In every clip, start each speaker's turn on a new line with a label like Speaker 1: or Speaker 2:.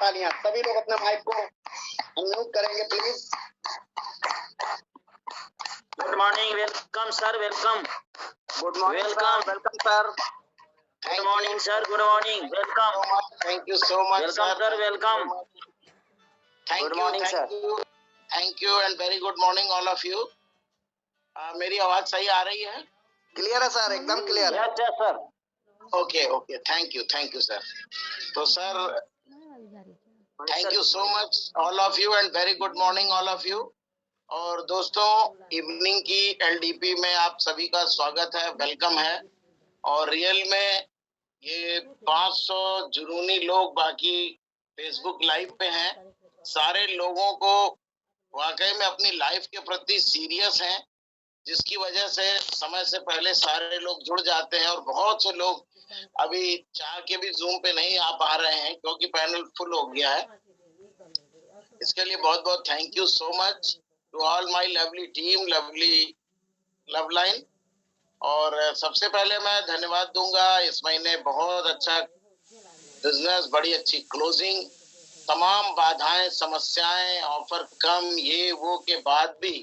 Speaker 1: तालियां। सभी लोग अपने माइक को अनम्यूट करेंगे please.
Speaker 2: Good morning, welcome sir, welcome.
Speaker 1: Good morning
Speaker 2: welcome,
Speaker 1: welcome sir.
Speaker 2: Good morning sir, good morning, welcome.
Speaker 1: Thank you so much
Speaker 2: welcome sir, welcome.
Speaker 1: Thank you, thank you and very good morning all of you. मेरी आवाज सही आ रही है? Clear है sir, एकदम clear है।
Speaker 2: अच्छा sir.
Speaker 1: Okay okay, thank you sir. तो sir thank you so much all of you and very good morning all of you. और दोस्तों, इवनिंग की एलडीपी में आप सभी का स्वागत है, वेलकम है। और रियल में ये 500 जुनूनी लोग बाकी फेसबुक लाइव पे हैं। सारे लोगों को वाकई में अपनी लाइफ के प्रति सीरियस हैं, जिसकी वजह से समय से पहले सारे लोग जुड़ जाते हैं। और बहुत से लोग अभी चाह के भी जूम पे नहीं आ पा रहे हैं क्योंकि पैनल फुल हो गया है। इसके लिए बहुत बहुत thank you so much to all my lovely team, lovely love line. और सबसे पहले मैं धन्यवाद दूंगा, इस महीने बहुत अच्छा बिजनेस, बड़ी अच्छी क्लोजिंग, तमाम बाधाएं, समस्याएं, ऑफर कम, ये वो के बाद भी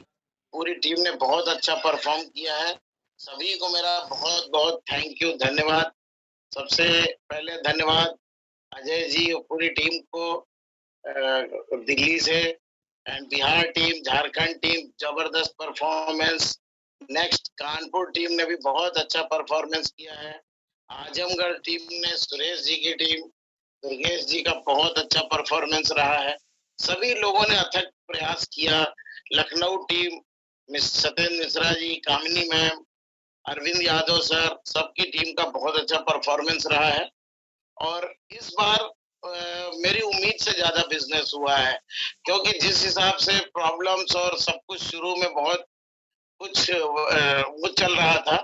Speaker 1: पूरी टीम ने बहुत अच्छा परफॉर्म किया है। सभी को मेरा बहुत बहुत थैंक यू, धन्यवाद। सबसे पहले धन्यवाद अजय जी और पूरी टीम को, दिल्ली से and Bihar team, Jharkhand team, जबरदस्त परफॉर्मेंस। नेक्स्ट कानपुर टीम ने भी बहुत अच्छा परफॉर्मेंस किया है। आजमगढ़ टीम ने, सुरेश जी की टीम, दुर्गेश जी का बहुत अच्छा परफॉर्मेंस रहा है। सभी लोगों ने अथक प्रयास किया। लखनऊ टीम, सत्येंद्र मिश्रा जी, कामिनी मैम, अरविंद यादव सर, सबकी टीम का बहुत अच्छा परफॉर्मेंस रहा है। और इस बार मेरी उम्मीद से ज्यादा बिजनेस हुआ है, क्योंकि जिस हिसाब से प्रॉब्लम्स और सब कुछ शुरू में बहुत कुछ वो चल रहा था,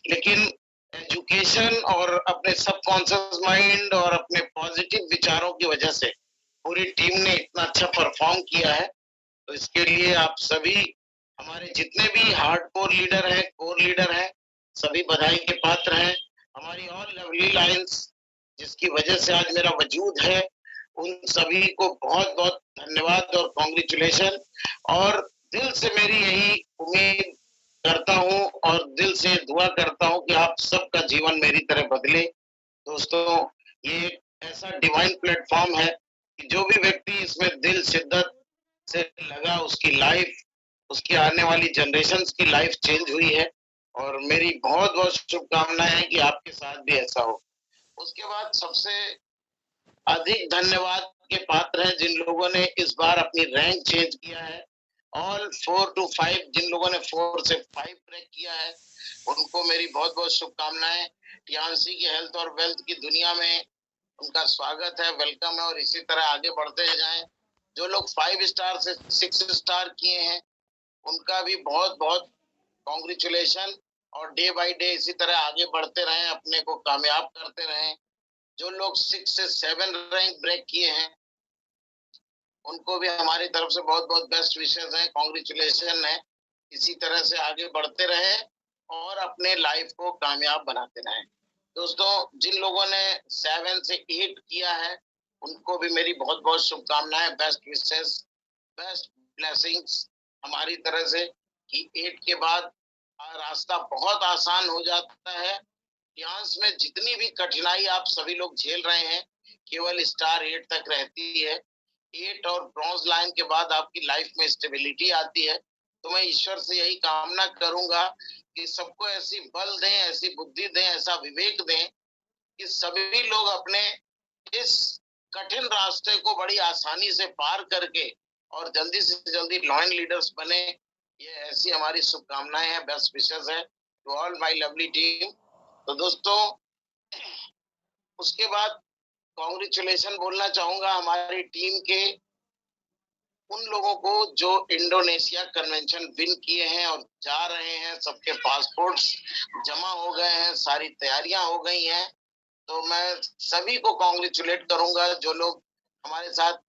Speaker 1: लेकिन एजुकेशन और अपने सबकॉन्शियस माइंड और अपने पॉजिटिव विचारों की वजह से पूरी टीम ने इतना अच्छा परफॉर्म किया है। तो इसके लिए आप सभी, हमारे जितने भी हार्डकोर लीडर हैं, कोर लीडर हैं, सभी बधाई के पात्र हैं। हमारी ऑल लवली लाइंस, जिसकी वजह से आज मेरा वजूद है, उन सभी को बहुत बहुत धन्यवाद और कॉन्ग्रेचुलेशन। और दिल से मेरी यही उम्मीद करता हूँ और दिल से दुआ करता हूँ कि आप सबका जीवन मेरी तरह बदले। दोस्तों, ये ऐसा डिवाइन प्लेटफॉर्म है कि जो भी व्यक्ति इसमें दिल शिद्दत से लगा, उसकी लाइफ, उसकी आने वाली जनरेशन्स की लाइफ चेंज हुई है। और मेरी बहुत बहुत शुभकामनाएं हैं कि आपके साथ भी ऐसा हो। उसके बाद सबसे अधिक धन्यवाद के पात्र हैं जिन लोगों ने इस बार अपनी रैंक चेंज किया है। ऑल 4 to 5, जिन लोगों ने 4 से 5 ब्रेक किया है, उनको मेरी बहुत बहुत शुभकामनाएं। टियानसी की हेल्थ और वेल्थ की दुनिया में उनका स्वागत है, वेलकम है, और इसी तरह आगे बढ़ते जाएं। जो लोग 5 स्टार से 6 स्टार किए हैं, उनका भी बहुत बहुत कॉन्ग्रेचुलेशन। और डे बाय डे इसी तरह आगे बढ़ते रहें, अपने को कामयाब करते रहें। जो लोग 6 से 7 रैंक ब्रेक किए हैं, उनको भी हमारी तरफ से बहुत बहुत बेस्ट विशेस हैं, कॉन्ग्रेचुलेशन है। इसी तरह से आगे बढ़ते रहे और अपने लाइफ को कामयाब बनाते रहें। दोस्तों, जिन लोगों ने 7 से 8 किया है, उनको भी मेरी बहुत बहुत शुभकामनाएं, बेस्ट विशेस, बेस्ट ब्लेसिंग्स हमारी तरह से, कि 8 के बाद रास्ता बहुत आसान हो जाता है। ध्यान में जितनी भी कठिनाई आप सभी लोग झेल रहे हैं, केवल स्टार 8 तक रहती है। 8 और ब्रॉन्ज लाइन के बाद आपकी लाइफ में स्टेबिलिटी आती है। तो मैं ईश्वर से यही कामना करूंगा कि सबको ऐसी बल दें, ऐसी बुद्धि दें, ऐसा विवेक दें कि सभी लोग अपने इस कठिन रास्ते को बड़ी आसानी से पार करके और जल्दी से जल्दी लॉयन लीडर्स बने। ये ऐसी हमारी शुभकामनाएं हैं, बेस्ट विशेस है to all my lovely team. तो दोस्तों, उसके बाद कॉन्ग्रेचुलेशन बोलना चाहूंगा हमारी टीम के उन लोगों को जो इंडोनेशिया कन्वेंशन विन किए हैं और जा रहे हैं। सबके पासपोर्ट्स जमा हो गए हैं, सारी तैयारियां हो गई हैं। तो मैं सभी को कॉन्ग्रेचुलेट करूंगा जो लोग हमारे साथ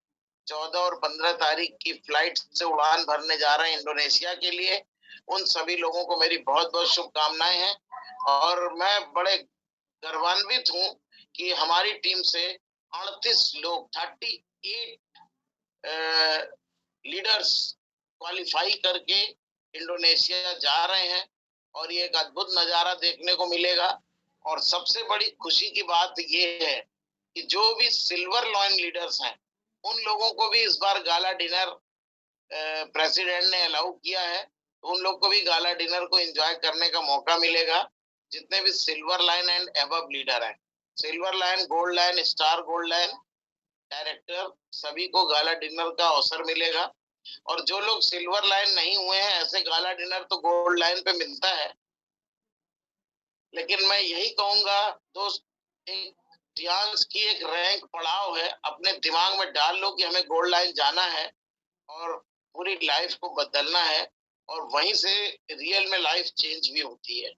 Speaker 1: 14 और 15 तारीख की फ्लाइट से उड़ान भरने जा रहे हैं इंडोनेशिया के लिए। उन सभी लोगों को मेरी बहुत बहुत शुभकामनाएं हैं। और मैं बड़े गर्वान्वित हूं कि हमारी टीम से 38 लोग, 8 लीडर्स क्वालिफाई करके इंडोनेशिया जा रहे हैं और ये एक अद्भुत नजारा देखने को मिलेगा। और सबसे बड़ी खुशी की बात ये है कि जो भी सिल्वर लाइन लीडर्स हैं उन लोगों को भी इस बार गाला डिनर प्रेसिडेंट ने अलाउ किया है। उन लोग को भी गाला डिनर को एंजॉय करने का मौका मिलेगा, जितने भी silver line and above leader हैं। Silver line, gold line, star gold line director, सभी को गाला डिनर का अवसर मिलेगा। और जो लोग सिल्वर लाइन नहीं हुए हैं, ऐसे गाला डिनर तो गोल्ड लाइन पे मिलता है। लेकिन मैं यही कहूंगा दोस्त, टियांस की एक रैंक पड़ाव है, अपने दिमाग में डाल लो कि हमें गोल्ड लाइन जाना है और पूरी लाइफ को बदलना है, और वहीं से रियल में लाइफ चेंज भी होती है।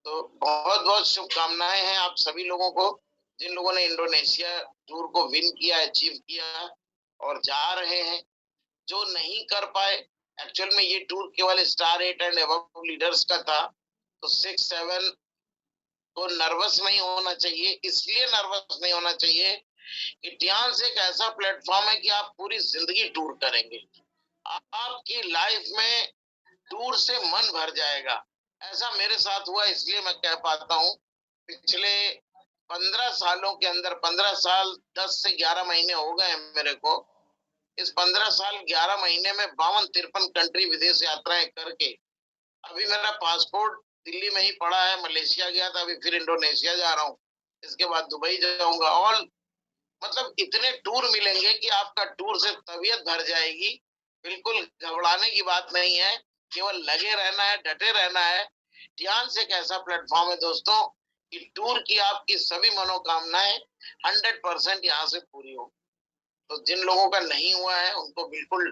Speaker 1: तो बहुत बहुत शुभकामनाएं हैं आप सभी लोगों को, जिन लोगों ने इंडोनेशिया टूर को विन किया, अचीव किया और जा रहे हैं। जो नहीं कर पाए, एक्चुअल में ये टूर केवल स्टार 8 एंड अबव लीडर्स का था, तो 6, 7 को नर्वस नहीं होना चाहिए। इसलिए नर्वस नहीं होना चाहिए कि टियांस एक ऐसा प्लेटफॉर्म है कि आप पूरी जिंदगी टूर करेंगे। आपकी लाइफ में टूर से मन भर जाएगा। ऐसा मेरे साथ हुआ, इसलिए मैं कह पाता हूँ। पिछले 15 सालों के अंदर, 15 साल 10 से 11 महीने हो गए मेरे को। इस 15 साल 11 महीने में 52-53 कंट्री विदेश यात्राएं करके अभी मेरा पासपोर्ट दिल्ली में ही पड़ा है। मलेशिया गया था, अभी फिर इंडोनेशिया जा रहा हूँ, इसके बाद दुबई जाऊंगा। और मतलब इतने टूर मिलेंगे कि आपका टूर से तबीयत भर जाएगी। बिल्कुल घबराने की बात नहीं है, केवल लगे रहना है, डटे रहना है। टियांस एक ऐसा प्लेटफॉर्म है दोस्तों कि टूर की आपकी सभी मनोकामनाएं 100% यहाँ से पूरी हो। तो जिन लोगों का नहीं हुआ है उनको बिल्कुल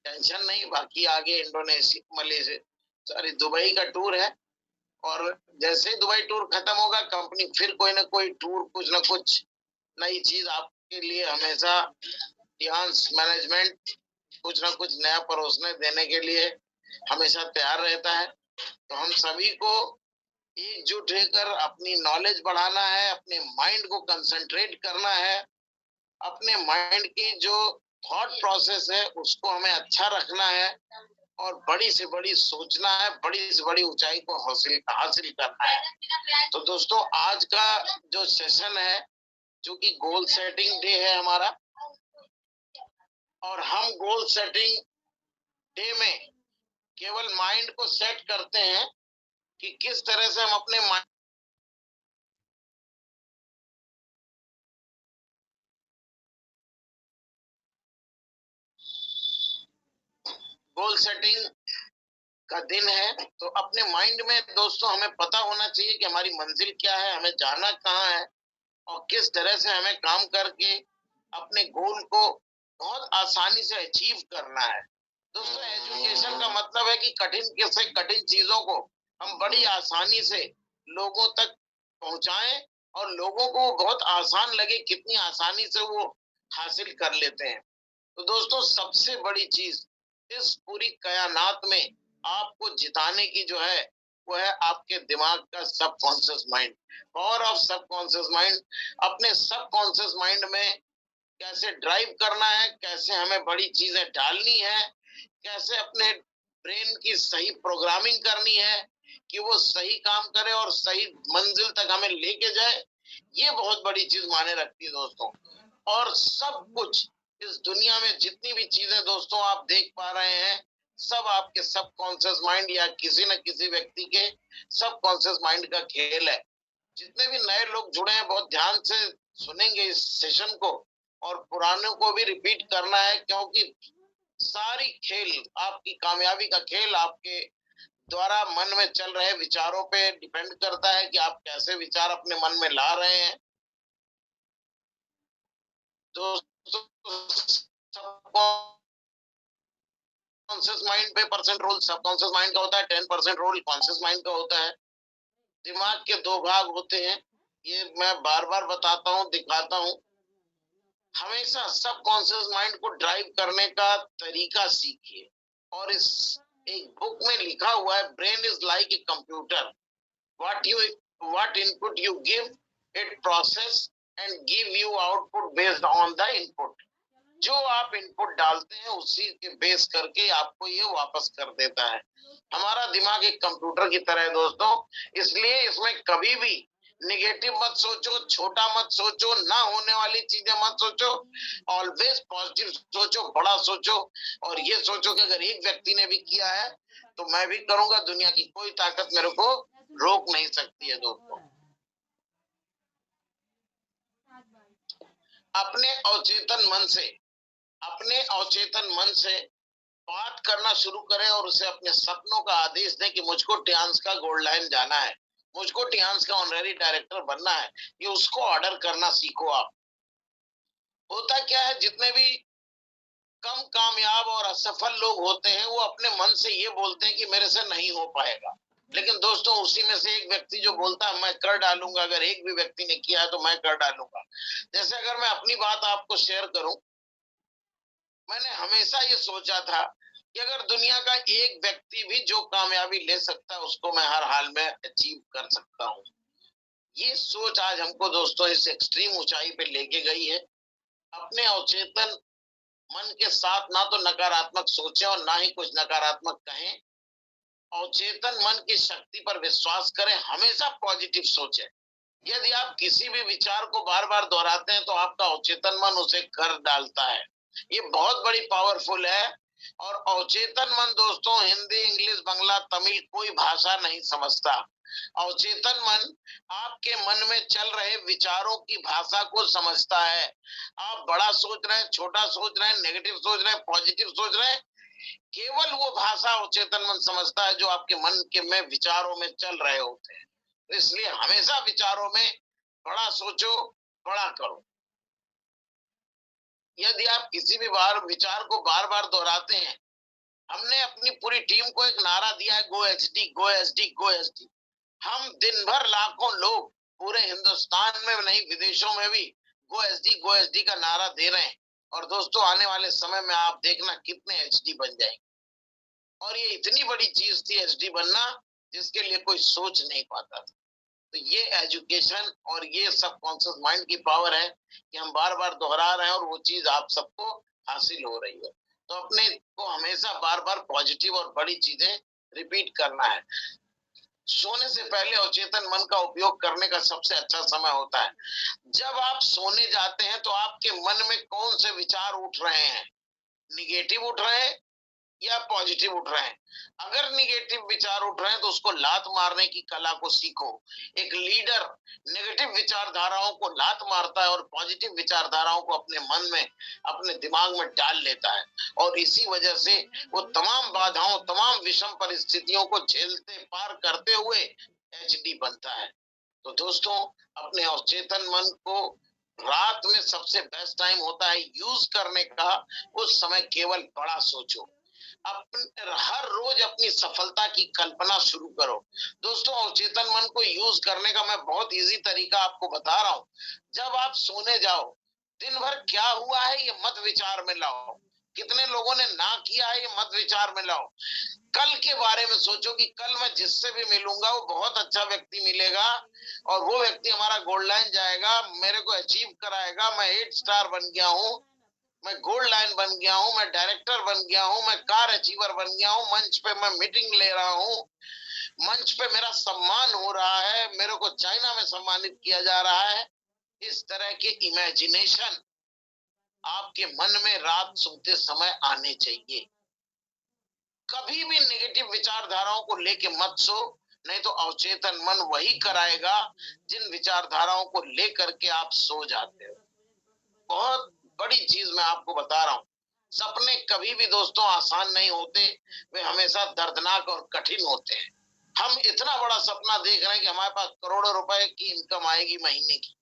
Speaker 1: टेंशन नहीं। बाकी आगे इंडोनेशिया, मलेशिया, सॉरी, दुबई का टूर है। और जैसे ही दुबई टूर खत्म होगा, कंपनी फिर कोई ना कोई टूर, कुछ ना कुछ नई चीज आपके लिए हमेशा टियांस मैनेजमेंट कुछ ना कुछ नया परोसने देने के लिए हमेशा तैयार रहता है। तो हम सभी को एकजुट होकर अपनी नॉलेज बढ़ाना है, अपने माइंड को कंसंट्रेट करना है, अपने माइंड की जो थॉट प्रोसेस है उसको हमें अच्छा रखना है और बड़ी से बड़ी सोचना है, बड़ी से बड़ी ऊंचाई को हासिल करना है। तो दोस्तों, आज का जो सेशन है, जो कि गोल सेटिंग डे है हमारा, और हम गोल सेटिंग डे में केवल माइंड को सेट करते हैं कि किस तरह से हम अपने माइंड गोल सेटिंग का दिन है। तो अपने माइंड में दोस्तों हमें पता होना चाहिए कि हमारी मंजिल क्या है, हमें जाना कहाँ है और किस तरह से हमें काम करके अपने गोल को बहुत आसानी से अचीव करना है। दोस्तों, एजुकेशन का मतलब है कि कठिन से कठिन चीजों को हम बड़ी आसानी से लोगों तक पहुंचाएं और लोगों को बहुत आसान लगे, कितनी आसानी से वो हासिल कर लेते हैं। तो दोस्तों, सबसे बड़ी चीज इस पूरी कायनात में आपको जिताने की जो है वो है आपके दिमाग का subconscious mind, power of subconscious mind. अपने सबकॉन्शियस माइंड में कैसे ड्राइव करना है, कैसे हमें बड़ी चीजें डालनी है, कैसे अपने ब्रेन की सही प्रोग्रामिंग करनी है कि वो सही काम करे और सही मंजिल तक हमें लेके जाए, ये बहुत बड़ी चीज माने रखती है दोस्तों। और सब कुछ इस दुनिया में जितनी भी चीजें दोस्तों आप देख पा रहे हैं, सब आपके सबकॉन्शियस माइंड या किसी न किसी व्यक्ति के सबकॉन्शियस माइंड का खेल है। जितने भी नए लोग जुड़े हैं, बहुत ध्यान से सुनेंगे इस सेशन को, और पुरानों को भी रिपीट करना है, क्योंकि सारी खेल, आपकी कामयाबी का खेल आपके द्वारा मन में चल रहे विचारों पे डिपेंड करता है कि आप कैसे विचार अपने मन में ला रहे हैं। दोस्तों, कॉन्शियस माइंड पे परसेंट रोल सबकॉन्शियस माइंड का होता है, 10% रोल कॉन्शियस माइंड का होता है। दिमाग के 2 भाग होते हैं, ये मैं बार बार बताता हूँ, दिखाता हूँ। हमेशा सबकॉन्शियस माइंड को ड्राइव करने का तरीका सीखिए। और इस एक बुक में लिखा हुआ है, brain is like a computer, what input you give it process and give you output based on the input। जो आप इनपुट डालते हैं उसी के बेस करके आपको ये वापस कर देता है। हमारा दिमाग एक कंप्यूटर की तरह है दोस्तों, इसलिए इसमें कभी भी निगेटिव मत सोचो, छोटा मत सोचो, ना होने वाली चीजें मत सोचो, ऑलवेज पॉजिटिव सोचो, बड़ा सोचो, और ये सोचो कि अगर एक व्यक्ति ने भी किया है तो मैं भी करूंगा, दुनिया की कोई ताकत मेरे को रोक नहीं सकती है दोस्तों। अपने अवचेतन मन से बात करना शुरू करें और उसे अपने सपनों का आदेश दें कि मुझको टियांस का गोल्ड लाइन जाना है, मुझको टियांस का ऑनरेरी डायरेक्टर बनना है। ये उसको ऑर्डर करना सीखो आप। होता क्या है, जितने भी कम कामयाब और असफल लोग होते हैं वो अपने मन से ये बोलते हैं कि मेरे से नहीं हो पाएगा, लेकिन दोस्तों उसी में से एक व्यक्ति जो बोलता है मैं कर डालूंगा, अगर एक भी व्यक्ति ने किया है तो मैं कर डालूंगा। जैसे अगर मैं अपनी बात आपको शेयर करूं, मैंने हमेशा ये सोचा था कि अगर दुनिया का एक व्यक्ति भी जो कामयाबी ले सकता है उसको मैं हर हाल में अचीव कर सकता हूँ। ये सोच आज हमको दोस्तों इस एक्सट्रीम ऊंचाई पे लेके गई है। अपने अवचेतन मन के साथ ना तो नकारात्मक सोचें और ना ही कुछ नकारात्मक कहें। अवचेतन मन की शक्ति पर विश्वास करें, हमेशा पॉजिटिव सोचें। यदि आप किसी भी विचार को बार बार दोहराते हैं तो आपका अवचेतन मन उसे कर डालता है। ये बहुत बड़ी पावरफुल है। और अवचेतन मन दोस्तों हिंदी, इंग्लिश, बांग्ला, तमिल कोई भाषा नहीं समझता। अवचेतन मन आपके मन में चल रहे विचारों की भाषा को समझता है। आप बड़ा सोच रहे हैं, छोटा सोच रहे हैं, नेगेटिव सोच रहे हैं, पॉजिटिव सोच रहे हैं, केवल वो भाषा अवचेतन मन समझता है जो आपके मन के में विचारों में चल रहे होते हैं। तो इसलिए हमेशा विचारों में बड़ा सोचो, बड़ा करो। यदि आप किसी भी विचार को बार बार दोहराते हैं, हमने अपनी पूरी टीम को एक नारा दिया है, गो एचडी, गो एचडी, गो एचडी। हम दिन भर लाखों लोग पूरे हिंदुस्तान में नहीं विदेशों में भी गो एचडी का नारा दे रहे हैं। और दोस्तों आने वाले समय में आप देखना कितने एचडी बन जाएंगे। और ये इतनी बड़ी चीज थी एचडी बनना, जिसके लिए कोई सोच नहीं पाता था। तो ये एजुकेशन और ये सब कॉन्शियस माइंड की पावर है कि हम बार बार दोहरा रहे हैं और वो चीज आप सबको हासिल हो रही है। तो अपने को हमेशा बार बार पॉजिटिव और बड़ी चीजें रिपीट करना है। सोने से पहले अवचेतन मन का उपयोग करने का सबसे अच्छा समय होता है। जब आप सोने जाते हैं तो आपके मन में कौन से विचार उठ रहे हैं, निगेटिव उठ रहे हैं या पॉजिटिव उठ रहे हैं। अगर निगेटिव विचार उठ रहे हैं तो उसको लात मारने की कला को सीखो। एक लीडर नेगेटिव विचारधाराओं को लात मारता है और पॉजिटिव विचारधाराओं को अपने मन में, अपने दिमाग में डाल लेता है, और इसी वजह से वो तमाम बाधाओं, तमाम विषम परिस्थितियों को झेलते पार करते हुए एचडी बनता है। तो दोस्तों अपने अवचेतन मन को रात में सबसे बेस्ट टाइम होता है यूज करने का। उस समय केवल बड़ा सोचो। हर रोज अपनी सफलता की कल्पना शुरू करो। दोस्तों अवचेतन मन को यूज करने का मैं बहुत इजी तरीका आपको बता रहा हूं। जब आप सोने जाओ, दिन भर क्या हुआ है ये मत विचार में लाओ, कितने लोगों ने ना किया है ये मत विचार में लाओ। कल के बारे में सोचो कि कल मैं जिससे भी मिलूंगा वो बहुत अच्छा व्यक्ति मिलेगा और वो व्यक्ति हमारा गोल्ड लाइन जाएगा, मेरे को अचीव कराएगा, मैं 8 स्टार बन गया हूँ, मैं गोल्ड लाइन बन गया हूँ, मैं डायरेक्टर बन गया हूँ, मैं कार अचीवर बन गया हूँ, मंच पे मैं मीटिंग ले रहा हूँ, मंच पे मेरा सम्मान हो रहा है, मेरे को चाइना में सम्मानित किया जा रहा है। इस तरह के इमेजिनेशन आपके मन में रात सोते समय आने चाहिए। कभी भी नेगेटिव विचारधाराओं को लेके मत सो, नहीं तो अवचेतन मन वही कराएगा जिन विचारधाराओं को लेकर के आप सो जाते हो। बहुत बड़ी चीज मैं आपको बता रहा हूँ, सपने कभी भी दोस्तों आसान नहीं होते, वे हमेशा दर्दनाक और कठिन होते हैं। हम इतना बड़ा सपना देख रहे हैं कि हमारे पास करोड़ों रुपए की इनकम आएगी महीने की।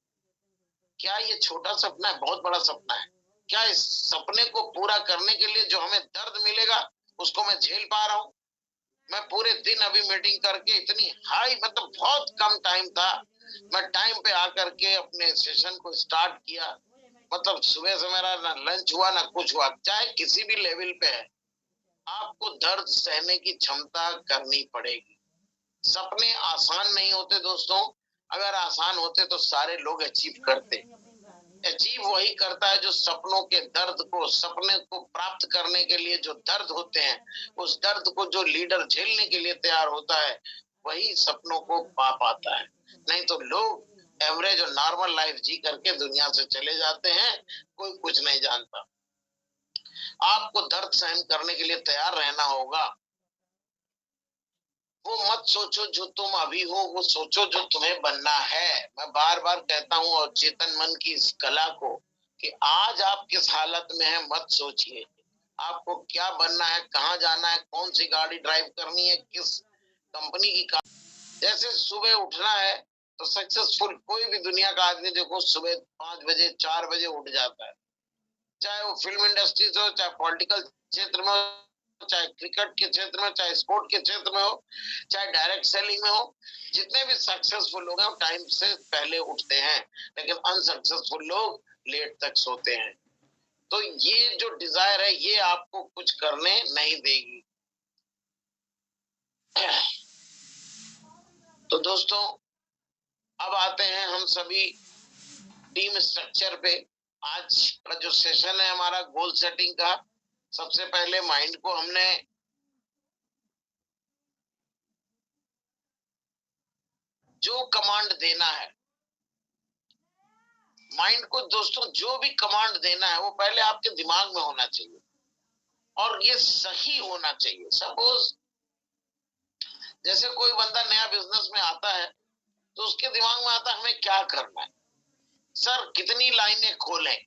Speaker 1: क्या ये छोटा सपना है? बहुत बड़ा सपना है। क्या इस सपने को पूरा करने के लिए जो हमें दर्द मिलेगा उसको मैं झेल पा रहा हूँ? मैं पूरे दिन अभी मीटिंग करके इतनी हाई, मतलब बहुत कम टाइम था, मैं टाइम पे आकर के अपने सेशन को स्टार्ट किया। मतलब सुबह से मेरा ना लंच हुआ ना कुछ हुआ। चाहे किसी भी लेवल पे है, आपको दर्द सहने की क्षमता करनी पड़ेगी। सपने आसान नहीं होते दोस्तों, अगर आसान होते तो सारे लोग अचीव करते। अचीव वही करता है जो सपनों के दर्द को, सपने को प्राप्त करने के लिए जो दर्द होते हैं, उस दर्द को जो लीडर झेलने के लिए तैयार होता है, वही सपनों को पा पाता है। नहीं तो लोग एवरेज और नॉर्मल लाइफ जी करके दुनिया से चले जाते हैं, कोई कुछ नहीं जानता। आपको दर्द सहन करने के लिए तैयार रहना होगा। वो मत सोचो जो तुम अभी हो, वो सोचो जो तुम्हें बनना है। मैं बार बार कहता हूँ और चेतन मन की इस कला को कि आज आप किस हालत में है मत सोचिए, आपको क्या बनना है, कहाँ जाना है, कौन सी गाड़ी ड्राइव करनी है, किस कंपनी की कार। जैसे सुबह उठना है तो सक्सेसफुल कोई भी दुनिया का आदमी देखो सुबह 5 बजे 4 बजे उठ जाता है, चाहे वो फिल्म इंडस्ट्री से हो, चाहे पॉलिटिकल क्षेत्र में हो, चाहे क्रिकेट के क्षेत्र में, चाहे स्पोर्ट के क्षेत्र में हो, चाहे डायरेक्ट सेलिंग में हो। जितने भी सक्सेसफुल लोग हैं वो टाइम से पहले उठते हैं, लेकिन अनसक्सेसफुल लोग लेट तक सोते हैं। तो ये जो डिजायर है ये आपको कुछ करने नहीं देगी। तो दोस्तों अब आते हैं हम सभी टीम स्ट्रक्चर पे। आज का जो सेशन है हमारा गोल सेटिंग का, सबसे पहले माइंड को हमने जो कमांड देना है, माइंड को दोस्तों जो भी कमांड देना है वो पहले आपके दिमाग में होना चाहिए और ये सही होना चाहिए। सपोज जैसे कोई बंदा नया बिजनेस में आता है तो उसके दिमाग में आता है हमें क्या करना है, सर कितनी लाइनें खोलें।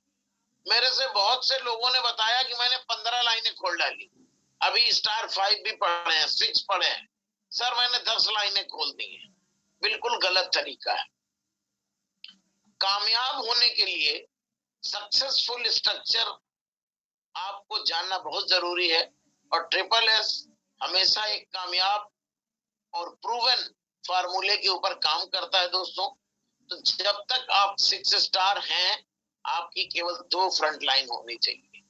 Speaker 1: मेरे से बहुत से लोगों ने बताया कि मैंने 15 लाइनें खोल डाली, अभी स्टार 5 भी पढ़े हैं, 6 पढ़े हैं, सर मैंने 10 लाइनें खोल दी हैं। बिल्कुल गलत तरीका है। कामयाब होने के लिए सक्सेसफुल स्ट्रक्चर आपको जानना बहुत जरूरी है और ट्रिपल एस हमेशा एक कामयाब और प्रूवन फार्मूले के ऊपर काम करता है दोस्तों। तो जब तक आप 6 स्टार हैं आपकी केवल 2 फ्रंट लाइन होनी चाहिए।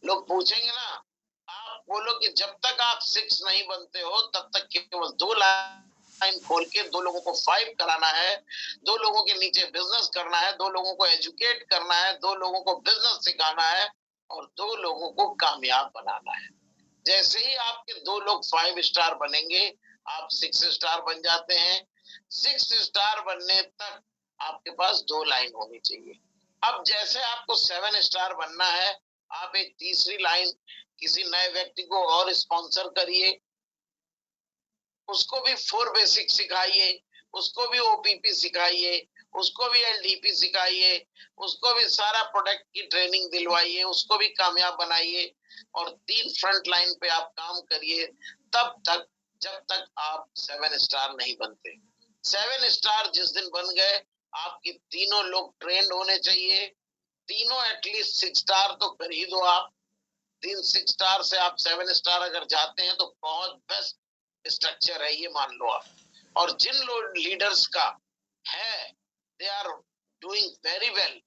Speaker 1: लोग पूछेंगे ना, आप बोलो कि जब तक आप 6 नहीं बनते हो तब तक केवल 2 लाइन खोल के 2 लोगों को 5 कराना है, 2 लोगों के नीचे बिजनेस करना है, 2 लोगों को एजुकेट करना है, 2 लोगों को बिजनेस सिखाना है और 2 लोगों को कामयाब बनाना है। जैसे ही आपके 2 लोग 5 स्टार बनेंगे आप 6 स्टार बन जाते हैं। 6 स्टार बनने तक आपके पास 2 लाइन होनी चाहिए। अब जैसे आपको 7 स्टार बनना है, आप एक तीसरी लाइन किसी नए व्यक्ति को और स्पॉन्सर करिए, उसको भी 4 बेसिक सिखाइए, उसको भी ओपीपी सिखाइए, उसको भी एलडीपी सिखाइए, उसको भी सारा प्रोडक्ट की ट्रेनिंग दिलवाइए, उसको भी कामयाब बनाइए और 3 फ्रंट लाइन पे आप काम करिए तब तक जब तक आप 7 स्टार नहीं बनते। 7 स्टार जिस दिन बन गए आपके तीनों लोग ट्रेंड होने चाहिए, तीनों एटलीस्ट 6 स्टार तो कर ही दो आप। 3 6 स्टार से आप 7 स्टार अगर जाते हैं तो बहुत बेस्ट स्ट्रक्चर है ये मान लो आप। और जिन लोग लीडर्स का है they are doing very well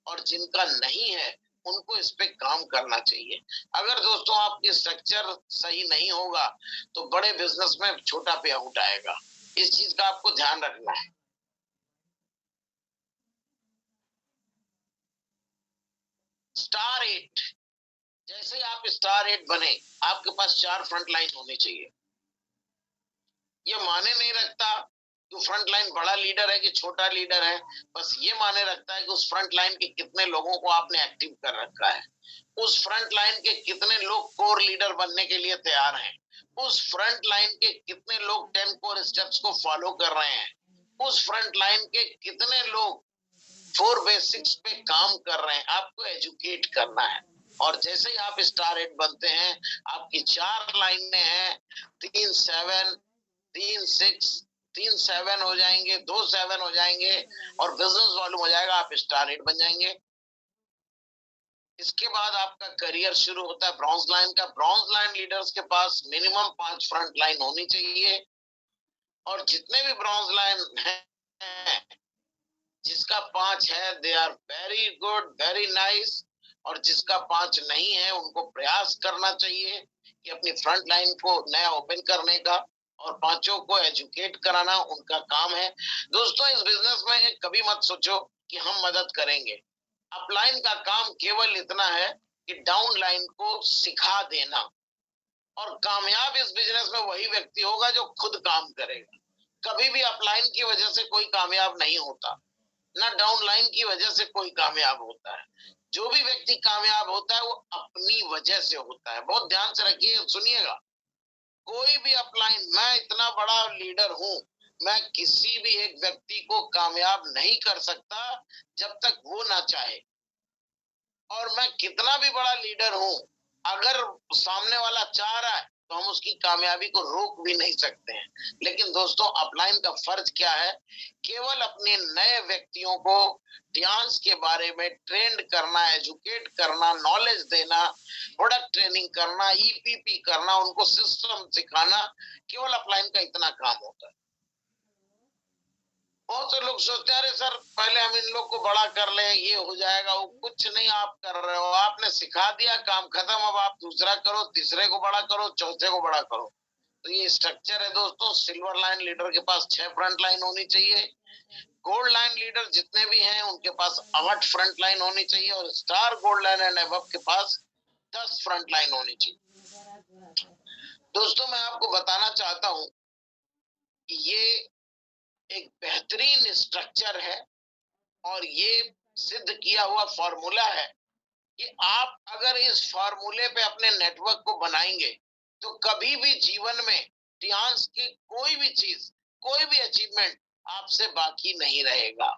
Speaker 1: और जिनका नहीं है उनको इस पे काम करना चाहिए। अगर दोस्तों आपकी स्ट्रक्चर सही नहीं होगा तो बड़े बिजनेस में छोटा पे आउट आएगा, इस चीज का आपको ध्यान रखना है। स्टार 8, जैसे ही आप स्टार 8 बने आपके पास 4 फ्रंट लाइन होनी चाहिए। ये माने नहीं रखता कि फ्रंट लाइन बड़ा लीडर है कि छोटा लीडर है, बस ये माने रखता है कि उस फ्रंट लाइन के कितने लोगों को आपने एक्टिव कर रखा है, उस फ्रंट लाइन के कितने लोग कोर लीडर बनने के लिए तैयार हैं, उस फ्रंट लाइन के कितने लोग 10 कोर स्टेप्स को फॉलो कर रहे हैं, उस फ्रंट लाइन के कितने लोग 4 बेसिक्स पे काम कर रहे हैं। आपको एजुकेट करना है और जैसे ही आप स्टार 8 बनते हैं आपकी 4 लाइनें हैं, 3 7 3 6 3 7 हो जाएंगे, 2 7 हो जाएंगे और बिजनेस मालूम हो जाएगा, आप स्टार 8 बन जाएंगे। इसके बाद आपका करियर शुरू होता है ब्रॉन्ज लाइन का। ब्रॉन्ज लाइन लीडर्स के पास मिनिमम 5 फ्रंट लाइन होनी चाहिए और जितने भी ब्रॉन्ज लाइन हैं जिसका 5 है they are very good, very nice, और जिसका 5 नहीं है उनको प्रयास करना चाहिए कि अपनी फ्रंट लाइन को नया ओपन करने का और 5 को एजुकेट कराना उनका काम है। दोस्तों इस बिजनेस में कभी मत सोचो कि हम मदद करेंगे, अपलाइन का काम केवल इतना है कि डाउनलाइन को सिखा देना, और कामयाब इस बिजनेस में वही व्यक्ति होगा जो खुद काम करेगा। कभी भी अपलाइन की वजह से कोई कामयाब नहीं होता, ना डाउनलाइन की वजह से कोई कामयाब होता है। जो भी व्यक्ति कामयाब होता है वो अपनी वजह से होता है। बहुत ध्यान से रखिए, सुनिएगा। कोई भी अपलाइन, मैं इतना बड़ा लीडर हूं, मैं किसी भी एक व्यक्ति को कामयाब नहीं कर सकता जब तक वो ना चाहे। और मैं कितना भी बड़ा लीडर हूं, अगर सामने वाला चाह रहा है तो हम उसकी कामयाबी को रोक भी नहीं सकते हैं। लेकिन दोस्तों, अपलाइन का फर्ज क्या है? केवल अपने नए व्यक्तियों को डांस के बारे में ट्रेंड करना, एजुकेट करना, नॉलेज देना, प्रोडक्ट ट्रेनिंग करना, ईपीपी करना, उनको सिस्टम सिखाना, केवल अपलाइन का इतना काम होता है। बहुत से लोग सोचते हैं, अरे सर पहले हम इन लोग को बड़ा कर ले, ये हो जाएगा। वो कुछ नहीं आप कर रहे हो, आपने सिखा दिया, काम खत्म। अब आप दूसरा करो, तीसरे को बड़ा करो, चौथे को बड़ा करो। तो ये स्ट्रक्चर है दोस्तों। सिल्वर लाइन लीडर के पास 6 फ्रंट लाइन होनी चाहिए। गोल्ड लाइन लीडर जितने भी हैं उनके पास 8 फ्रंट लाइन होनी चाहिए, और star gold line and above के पास 10 फ्रंट लाइन होनी चाहिए। दोस्तों, मैं आपको बताना चाहता हूं कि ये एक बेहतरीन स्ट्रक्चर है, और ये सिद्ध किया हुआ फॉर्मूला है कि आप अगर इस फॉर्मूले पे अपने नेटवर्क को बनाएंगे तो कभी भी जीवन में टियांस की कोई भी चीज, कोई भी अचीवमेंट आपसे बाकी नहीं रहेगा।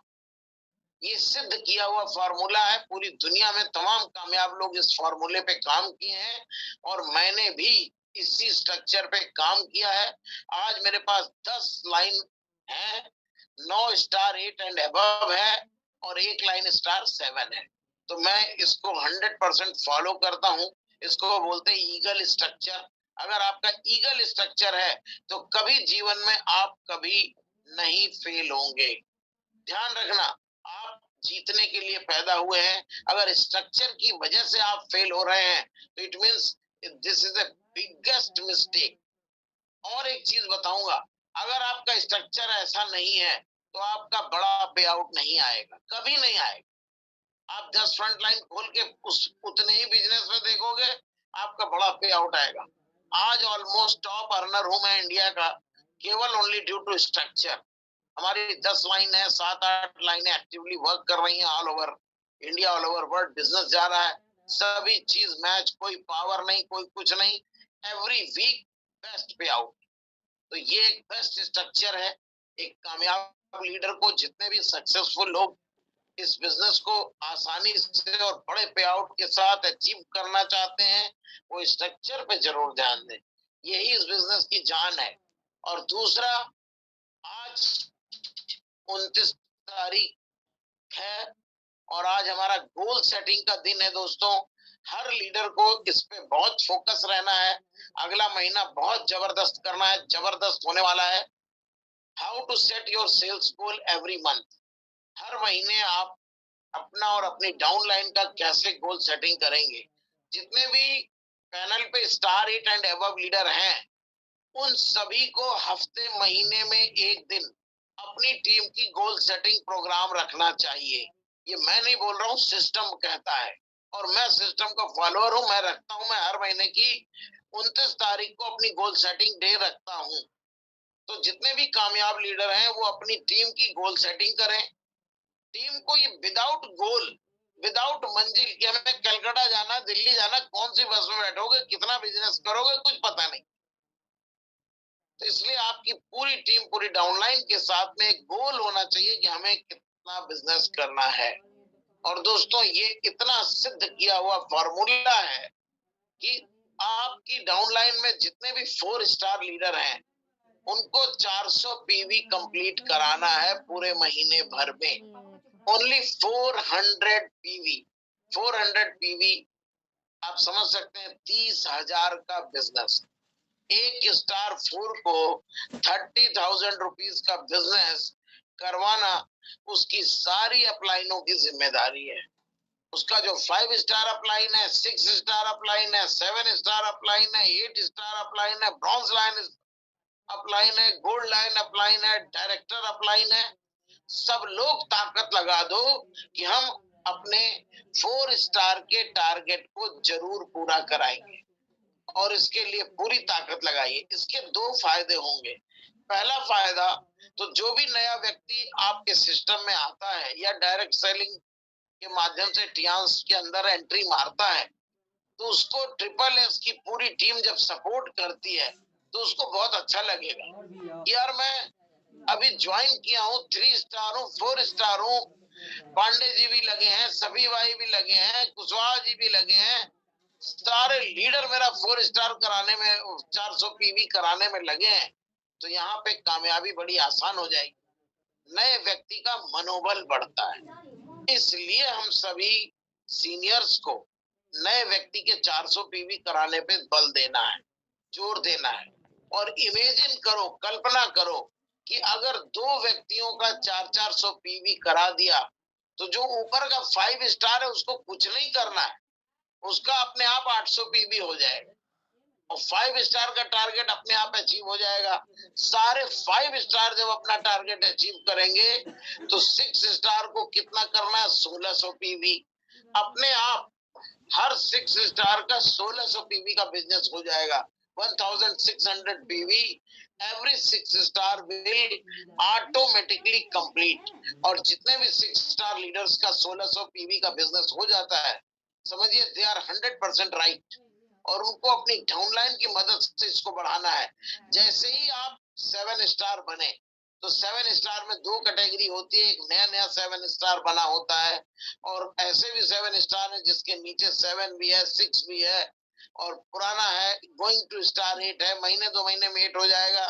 Speaker 1: ये सिद्ध किया हुआ फॉर्मूला है। पूरी दुनिया में तमाम कामयाब लोग इस फॉर्मूले पे काम किए हैं, और मैंने भी इसी स्ट्रक्चर पे काम किया है। आज मेरे पास 10 लाइन है, 9 स्टार 8 एंड अबव है, और 1 लाइन स्टार 7 है। तो मैं इसको 100% फॉलो करता हूँ। इसको बोलते हैं ईगल स्ट्रक्चर। अगर आपका ईगल स्ट्रक्चर है तो कभी जीवन में आप कभी नहीं फेल होंगे। ध्यान रखना, आप जीतने के लिए पैदा हुए हैं। अगर स्ट्रक्चर की वजह से आप फेल हो रहे हैं तो it means this is the biggest mistake. और एक चीज बताऊंगा, अगर आपका स्ट्रक्चर ऐसा नहीं है तो आपका बड़ा पे आउट नहीं आएगा, कभी नहीं आएगा। आप 10 फ्रंट लाइन खोल के उतने ही बिजनेस में देखोगे, आपका बड़ा पे आउट आएगा। आज ऑलमोस्ट टॉप अर्नर हूं मैं इंडिया का, केवल ओनली ड्यू टू स्ट्रक्चर। हमारी 10 लाइन है, 7-8 लाइनें एक्टिवली वर्क कर रही हैं all over India, all over world. Business जा रहा है, सभी चीज मैच, कोई पावर नहीं, कोई कुछ नहीं, एवरी वीक बेस्ट पे आउट। तो ये एक बेस्ट स्ट्रक्चर है। एक कामयाब लीडर को, जितने भी सक्सेसफुल लोग इस बिजनेस को आसानी से और बड़े पे आउट के साथ अचीव करना चाहते हैं, वो स्ट्रक्चर पे जरूर ध्यान दें। यही इस बिजनेस की जान है। और दूसरा, आज 29 तारीख है और आज हमारा गोल सेटिंग का दिन है दोस्तों। हर लीडर को इस पे बहुत फोकस रहना है। अगला महीना बहुत जबरदस्त करना है, जबरदस्त होने वाला है। How to set your sales goal every month. हर महीने आप अपना और अपनी डाउनलाइन का कैसे गोल सेटिंग करेंगे। जितने भी पैनल पे स्टार 8 एंड अबव लीडर हैं, उन सभी को हफ्ते महीने में एक दिन अपनी टीम की गोल सेटिंग प्रोग्राम रखना चाहिए। ये मैं नहीं बोल रहा हूँ, सिस्टम कहता है, और मैं सिस्टम का फॉलोअर हूँ। मैं रखता हूँ, मैं हर महीने की 29 तारीख को अपनी गोल सेटिंग डे रखता हूँ। तो जितने भी कामयाब लीडर हैं वो अपनी टीम की गोल सेटिंग करें। टीम को ये विदाउट गोल, विदाउट मंजिल कि हमें कलकत्ता जाना, दिल्ली जाना, कौन सी बस में बैठोगे, कितना बिजनेस करोगे, कुछ पता नहीं। तो इसलिए आपकी पूरी टीम, पूरी डाउनलाइन के साथ में एक गोल होना चाहिए कि हमें कितना बिजनेस करना है। और दोस्तों, ये इतना सिद्ध किया हुआ फॉर्मूला है कि आपकी डाउनलाइन में जितने भी 4 स्टार लीडर हैं उनको 400 पीवी कंप्लीट कराना है पूरे महीने भर में। Only 400 PV. 400 पीवी, आप समझ सकते हैं, 30,000 का बिजनेस। एक स्टार 4 को 30,000 रुपीज का बिजनेस करवाना उसकी सारी अपलाइनों की जिम्मेदारी है। उसका जो 5 स्टार अपलाइन है, 6 स्टार अपलाइन है, 7 स्टार अपलाइन है, 8 स्टार अपलाइन है, ब्रॉन्ज लाइन अपलाइन है, गोल्ड लाइन अपलाइन है, डायरेक्टर अपलाइन है, सब लोग ताकत लगा दो कि हम अपने 4 स्टार के टारगेट को जरूर पूरा कराएंगे और इसके लिए पूरी ताकत लगाइए। इसके 2 फायदे होंगे। पहला फायदा, तो जो भी नया व्यक्ति आपके सिस्टम में आता है या डायरेक्ट सेलिंग के माध्यम से टियांस के अंदर एंट्री मारता है, तो उसको ट्रिपल एस की पूरी टीम जब सपोर्ट करती है तो उसको बहुत अच्छा लगेगा। यार मैं अभी ज्वाइन किया हूँ, 3 स्टार हूँ, 4 स्टार हूँ, पांडे जी भी लगे हैं, सभी भाई भी लगे हैं, कुशवाहा जी भी लगे हैं, सारे लीडर मेरा 4 स्टार कराने में, 400 पीवी कराने में लगे हैं, तो यहाँ पे कामयाबी बड़ी आसान हो जाएगी। नए व्यक्ति का मनोबल बढ़ता है, इसलिए हम सभी सीनियर्स को नए व्यक्ति के 400 पीवी कराने पे बल देना है, जोर देना है। और इमेजिन करो, कल्पना करो कि अगर 2 व्यक्तियों का 400 पीवी करा दिया तो जो ऊपर का 5 स्टार है उसको कुछ नहीं करना है, उसका अपने आप 800 पीवी हो जाएगा और 5 स्टार का टारगेट अपने आप अचीव हो जाएगा। सारे 5 स्टार जब अपना टारगेट अचीव करेंगे तो 6 स्टार को कितना करना है, 1600 पीवी। अपने आप हर 6 स्टार का 1600 पीवी का बिजनेस हो जाएगा। 1600 PV every 6 star will automatically complete. और जितने भी 6 स्टार लीडर्स का 1600 पीवी का बिजनेस हो जाता है, समझिए दे आर 100% राइट। और उनको अपनी डाउनलाइन की मदद से इसको बढ़ाना है। जैसे ही आप 7 स्टार बने तो 7 स्टार में 2 कैटेगरी होती है, एक नया 7 स्टार बना होता है और ऐसे भी 7 स्टार है जिसके नीचे 7 भी है, 6 भी है और पुराना है गोइंग टू स्टार 8 है, महीने 2 महीने में 8 हो जाएगा,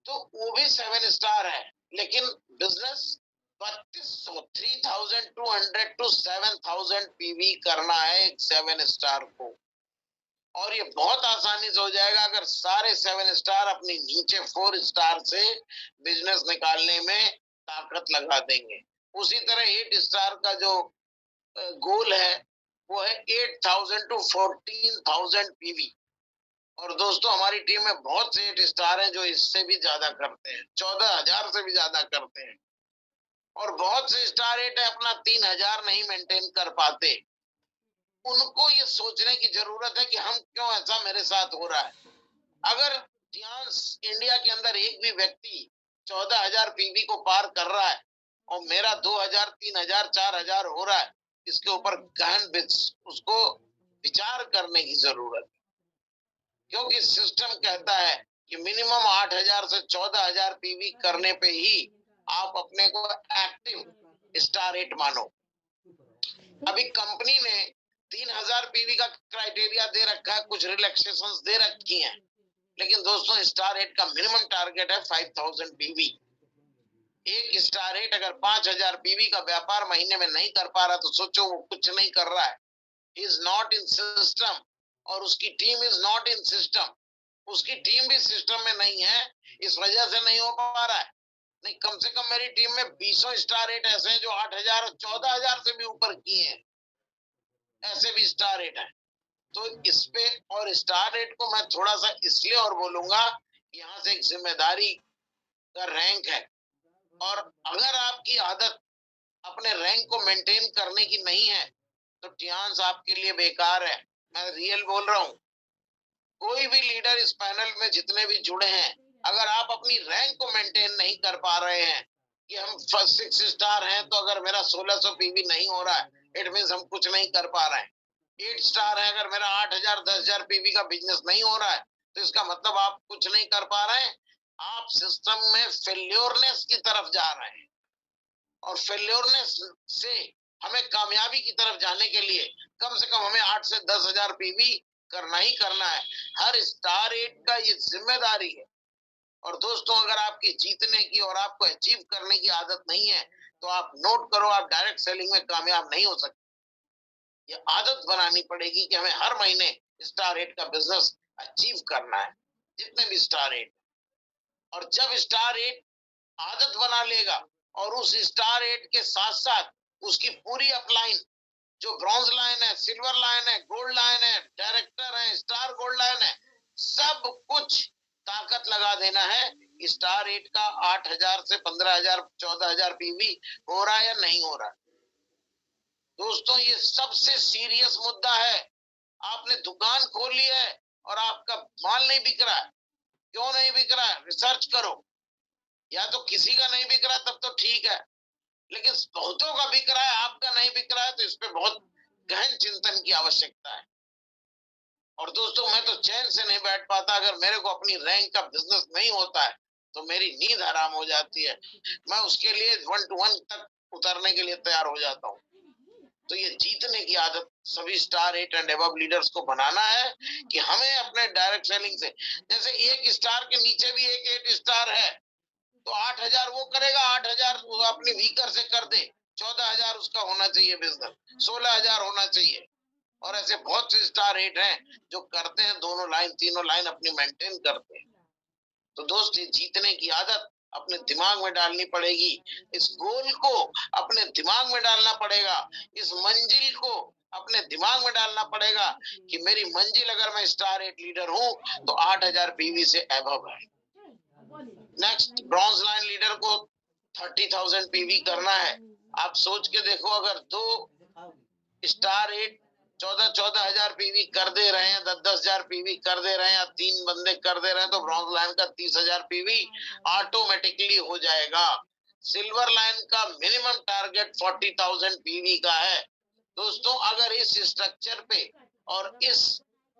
Speaker 1: तो वो भी 7 स्टार है। लेकिन बिजनेस 3200 टू 7000 पीवी करना है एक 7 स्टार को, और ये बहुत आसानी से हो जाएगा अगर सारे 7 स्टार अपनी नीचे 4 स्टार से बिजनेस निकालने में ताकत लगा देंगे। उसी तरह 8 स्टार का जो गोल है वो है 8000 टू 14000 पीवी। और दोस्तों हमारी टीम में बहुत से 8 स्टार हैं जो इससे भी ज्यादा करते हैं, 14000 से भी ज्यादा करते हैं। और बहुत से स्टार 8 है अपना 3000 नहीं मेंटेन कर पाते। उनको ये सोचने की जरूरत है कि हम क्यों, ऐसा मेरे साथ हो रहा है। अगर इंडिया के अंदर एक भी व्यक्ति 14000 पीवी को पार कर रहा है और मेरा 2000, 3000, 4000 हो रहा है, इसके ऊपर गहन उसको विचार करने की जरूरत है। क्योंकि सिस्टम कहता है कि मिनिमम 8000 से 14000 पीवी करने पे ही आप अपने को एक्टिव स्टार 8 मानो। अभी कंपनी ने 3000 पीवी का क्राइटेरिया दे रखा है, कुछ रिलैक्सेशंस दे रखी हैं, लेकिन दोस्तों स्टार 8 का मिनिमम टारगेट है 5000 पीवी। एक स्टार 8 अगर 5000 पीवी का व्यापार महीने में नहीं कर पा रहा तो सोचो वो कुछ नहीं कर रहा है, इज नॉट इन सिस्टम। और उसकी team is not in system, उसकी टीम भी सिस्टम में नहीं है, इस वजह से नहीं हो पा रहा है। नहीं, कम से कम मेरी टीम में 20 स्टार 8 ऐसे हैं जो 8000 और 14000 से भी ऊपर किए हैं, ऐसे भी स्टार 8 है। तो इस पे और स्टार 8 को मैं थोड़ा सा इसलिए और बोलूंगा, यहाँ से एक जिम्मेदारी का रैंक है, और अगर आपकी आदत अपने रैंक को मेंटेन करने की नहीं है तो टियांस आपके लिए बेकार है। मैं रियल बोल रहा हूँ। कोई भी लीडर इस पैनल में जितने भी जुड़े हैं, अगर आप अपनी रैंक को मेंटेन नहीं कर पा रहे हैं कि हम फर्स्ट 6 स्टार हैं तो अगर मेरा 1600 पीवी नहीं हो रहा है, इट मींस हम कुछ नहीं कर पा रहे हैं। 8 स्टार है, अगर मेरा 8000, 10000 पीवी का बिजनेस नहीं हो रहा है तो इसका मतलब आप कुछ नहीं कर पा रहे हैं, आप सिस्टम में फेल्योरनेस की तरफ जा रहे हैं। और फेल्योरनेस से हमें कामयाबी की तरफ जाने के लिए कम से कम हमें 8 से 10,000 पीवी करना ही करना है। हर स्टार 8 का ये जिम्मेदारी है। और दोस्तों अगर आपकी जीतने की और आपको अचीव करने की आदत नहीं है तो आप नोट करो, आप डायरेक्ट सेलिंग में कामयाब नहीं हो सकते। ये आदत बनानी पड़ेगी कि हमें हर महीने स्टार 8 का बिजनेस अचीव करना है, जितने भी स्टार 8। और जब स्टार 8 आदत बना लेगा और उस स्टार 8 के साथ साथ उसकी पूरी अपलाइन, जो ब्रॉन्ज लाइन है, सिल्वर लाइन है, गोल्ड लाइन है, डायरेक्टर है, स्टार गोल्ड लाइन है, सब कुछ ताकत लगा देना है। स्टार 8 का 8000 से 15000, 14000 पीवी हो रहा है या नहीं हो रहा है। दोस्तों ये सबसे सीरियस मुद्दा है। आपने दुकान खोली है और आपका माल नहीं बिक रहा है, क्यों नहीं बिक रहा है? रिसर्च करो। या तो किसी का नहीं बिक रहा तब तो ठीक है, लेकिन बहुतों का बिक रहा है, आपका नहीं बिक रहा है, तो इस पे बहुत गहन चिंतन की आवश्यकता है। और दोस्तों मैं तो चैन से नहीं बैठ पाता, अगर मेरे को अपनी रैंक का बिजनेस नहीं होता है तो मेरी नींद हराम हो जाती है। मैं उसके लिए 1 to 1 तक उतरने के लिए तैयार हो जाता हूँ। तो ये जीतने की आदत सभी स्टार 8 एंड अबव लीडर्स को बनाना है कि हमें अपने डायरेक्ट सेलिंग से, जैसे एक स्टार के नीचे भी एक 8 स्टार है तो 8,000 वो करेगा, 8,000 वो अपनी वीकर से कर दे, 14,000 उसका होना चाहिए बिजनेस, 16,000 होना चाहिए। और ऐसे बहुत से स्टार 8 हैं जो करते हैं, दोनों लाइन तीनों लाइन अपनी मेंटेन करते हैं। तो दोस्त ये जीतने की आदत अपने दिमाग में डालनी पड़ेगी, इस गोल को अपने दिमाग में डालना पड़ेगा, इस मंजिल को अपने दिमाग में डालना पड़ेगा कि मेरी मंजिल अगर मैं स्टार 8 लीडर हूं तो 8,000 पीवी से अबव है। नेक्स्ट ब्रॉन्ज लाइन लीडर को 30,000 पीवी करना है। आप सोच के देखो, अगर 2 स्टार 8 14,000 पीवी कर दे रहे हैं, 10,000 पीवी कर दे रहे हैं, या 3 बंदे कर दे रहे हैं, तो ब्रॉन्ज लाइन का 30,000 पीवी ऑटोमेटिकली हो जाएगा। सिल्वर लाइन का मिनिमम टारगेट 40,000 पीवी का है। दोस्तों अगर इस स्ट्रक्चर पे और इस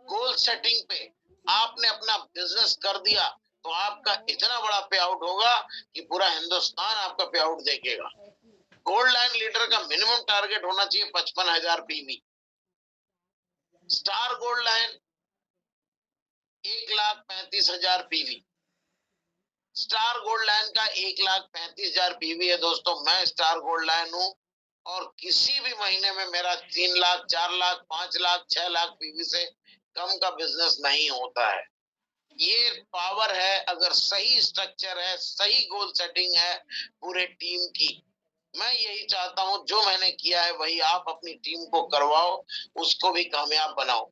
Speaker 1: गोल सेटिंग पे आपने अपना बिजनेस कर दिया तो आपका इतना बड़ा पे आउट होगा कि पूरा हिंदुस्तान आपका पे आउट देखेगा। गोल्ड लाइन लीडर का मिनिमम टारगेट होना चाहिए 55,000 PV. Star gold line 1,35,000 PV. Star gold line का 1,35,000 पीवी है। दोस्तों मैं स्टार गोल्ड लाइन हूं और किसी भी महीने में मेरा 3 लाख, 4 लाख, 5 लाख, 6 लाख पीवी से कम का बिजनेस नहीं होता है। ये पावर है अगर सही स्ट्रक्चर है, सही गोल सेटिंग है पूरे टीम की। मैं यही चाहता हूं, जो मैंने किया है वही आप अपनी टीम को करवाओ, उसको भी कामयाब बनाओ।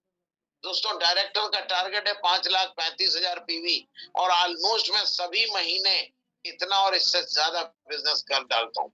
Speaker 1: दोस्तों डायरेक्टर का टारगेट है 5,35,000 पीवी और ऑलमोस्ट मैं सभी महीने इतना और इससे ज्यादा बिजनेस कर डालता हूँ।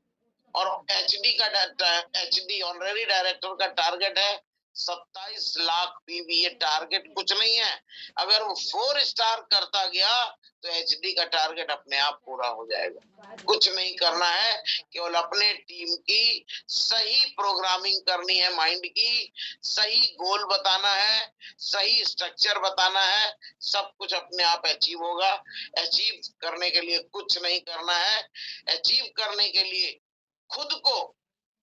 Speaker 1: और एचडी ऑनरेरी डायरेक्टर का टारगेट है 27 लाख पीवी। ये टारगेट कुछ नहीं है, अगर वो 4 स्टार करता गया तो एचडी का टारगेट अपने आप पूरा हो जाएगा। कुछ नहीं करना है, केवल अपने टीम की सही प्रोग्रामिंग करनी है, माइंड की सही गोल बताना है, सही स्ट्रक्चर बताना है, सब कुछ अपने आप अचीव होगा। अचीव करने के लिए कुछ नहीं करना है, अचीव करने के लिए खुद को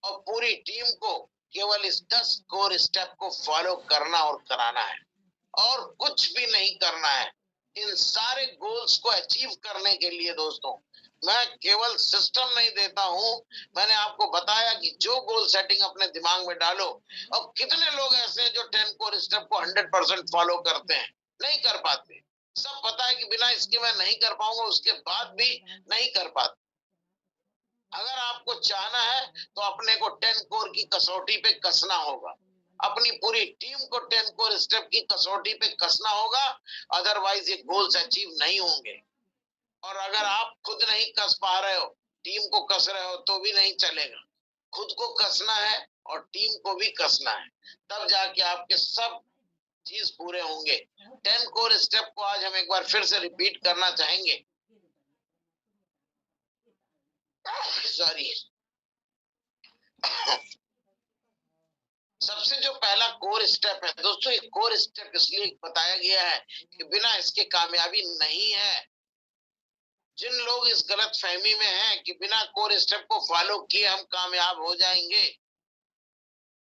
Speaker 1: और पूरी टीम को केवल इस 10 कोर स्टेप को फॉलो करना और कराना है, और कुछ भी नहीं करना है। इन सारे गोल्स को अचीव करने के लिए दोस्तों मैं केवल सिस्टम नहीं देता हूं, मैंने आपको बताया कि जो गोल सेटिंग अपने दिमाग में डालो। अब कितने लोग ऐसे हैं जो 10 कोर स्टेप को 100% फॉलो करते हैं? नहीं कर पाते। सब पता है कि बिना इसके मैं नहीं कर पाऊंगा, उसके बाद भी नहीं कर पाते। अगर आपको चाहना है तो अपने को 10 कोर की कसौटी पे कसना होगा, अपनी पूरी टीम को 10 कोर स्टेप की कसौटी पे कसना होगा, अदरवाइज ये गोल्स अचीव नहीं होंगे। और अगर आप खुद नहीं कस पा रहे हो, टीम को कस रहे हो तो भी नहीं चलेगा। खुद को कसना है और टीम को भी कसना है, तब जाके आपके सब चीज पूरे होंगे। 10 कोर स्टेप को आज हम एक बार फिर से रिपीट करना चाहेंगे। सॉरी। सबसे जो पहला कोर स्टेप है दोस्तों, ये कोर स्टेप इसलिए बताया गया है कि बिना इसके कामयाबी नहीं है। जिन लोग इस गलत फहमी में हैं कि बिना कोर स्टेप को फॉलो किए हम कामयाब हो जाएंगे,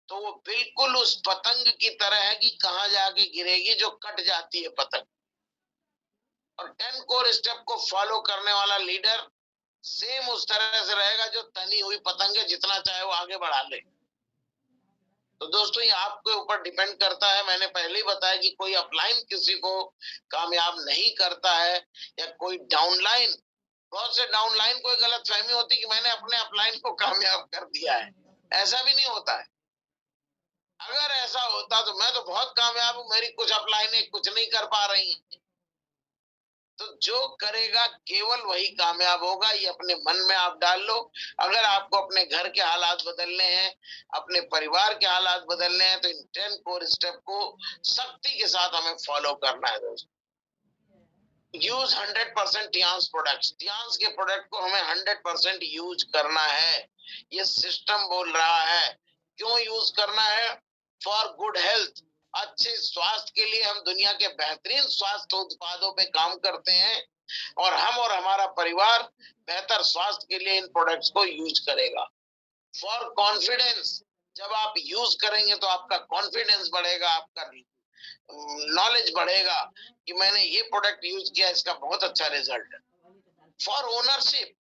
Speaker 1: तो वो बिल्कुल उस पतंग की तरह है कि कहां जाके गिरेगी जो कट जाती है पतंग। और 10 कोर स्टेप को फॉलो करने वाला लीडर सेम उस तरह से रहेगा जो तनी हुई पतंग है, जितना चाहे वो आगे बढ़ा ले। तो दोस्तों ये आपके ऊपर डिपेंड करता है। मैंने पहले ही बताया कि कोई अपलाइन किसी को कामयाब नहीं करता है, या कोई डाउनलाइन, बहुत से डाउनलाइन को गलत फहमी होती कि मैंने अपने अपलाइन को कामयाब कर दिया है। ऐसा भी नहीं होता है। अगर ऐसा होता तो मैं तो बहुत कामयाब हूं, मेरी कुछ अपलाइनें कुछ नहीं कर पा रही हैं। तो जो करेगा केवल वही कामयाब होगा, ये अपने मन में आप डाल लो। अगर आपको अपने घर के हालात बदलने हैं, अपने परिवार के हालात बदलने हैं, तो इन 10 कोर स्टेप को सख्ती के साथ हमें फॉलो करना है दोस्तों। यूज 100% टियांस प्रोडक्ट्स, टियांस के प्रोडक्ट को हमें 100% यूज करना है। ये सिस्टम बोल रहा है। क्यों यूज करना है? फॉर गुड हेल्थ, अच्छे स्वास्थ्य के लिए। हम दुनिया के बेहतरीन स्वास्थ्य उत्पादों पे काम करते हैं और हम और हमारा परिवार बेहतर स्वास्थ्य के लिए इन प्रोडक्ट्स को यूज करेगा। फॉर कॉन्फिडेंस, जब आप यूज करेंगे तो आपका कॉन्फिडेंस बढ़ेगा, आपका नॉलेज बढ़ेगा कि मैंने ये प्रोडक्ट यूज किया, इसका बहुत अच्छा रिजल्ट है। For ownership,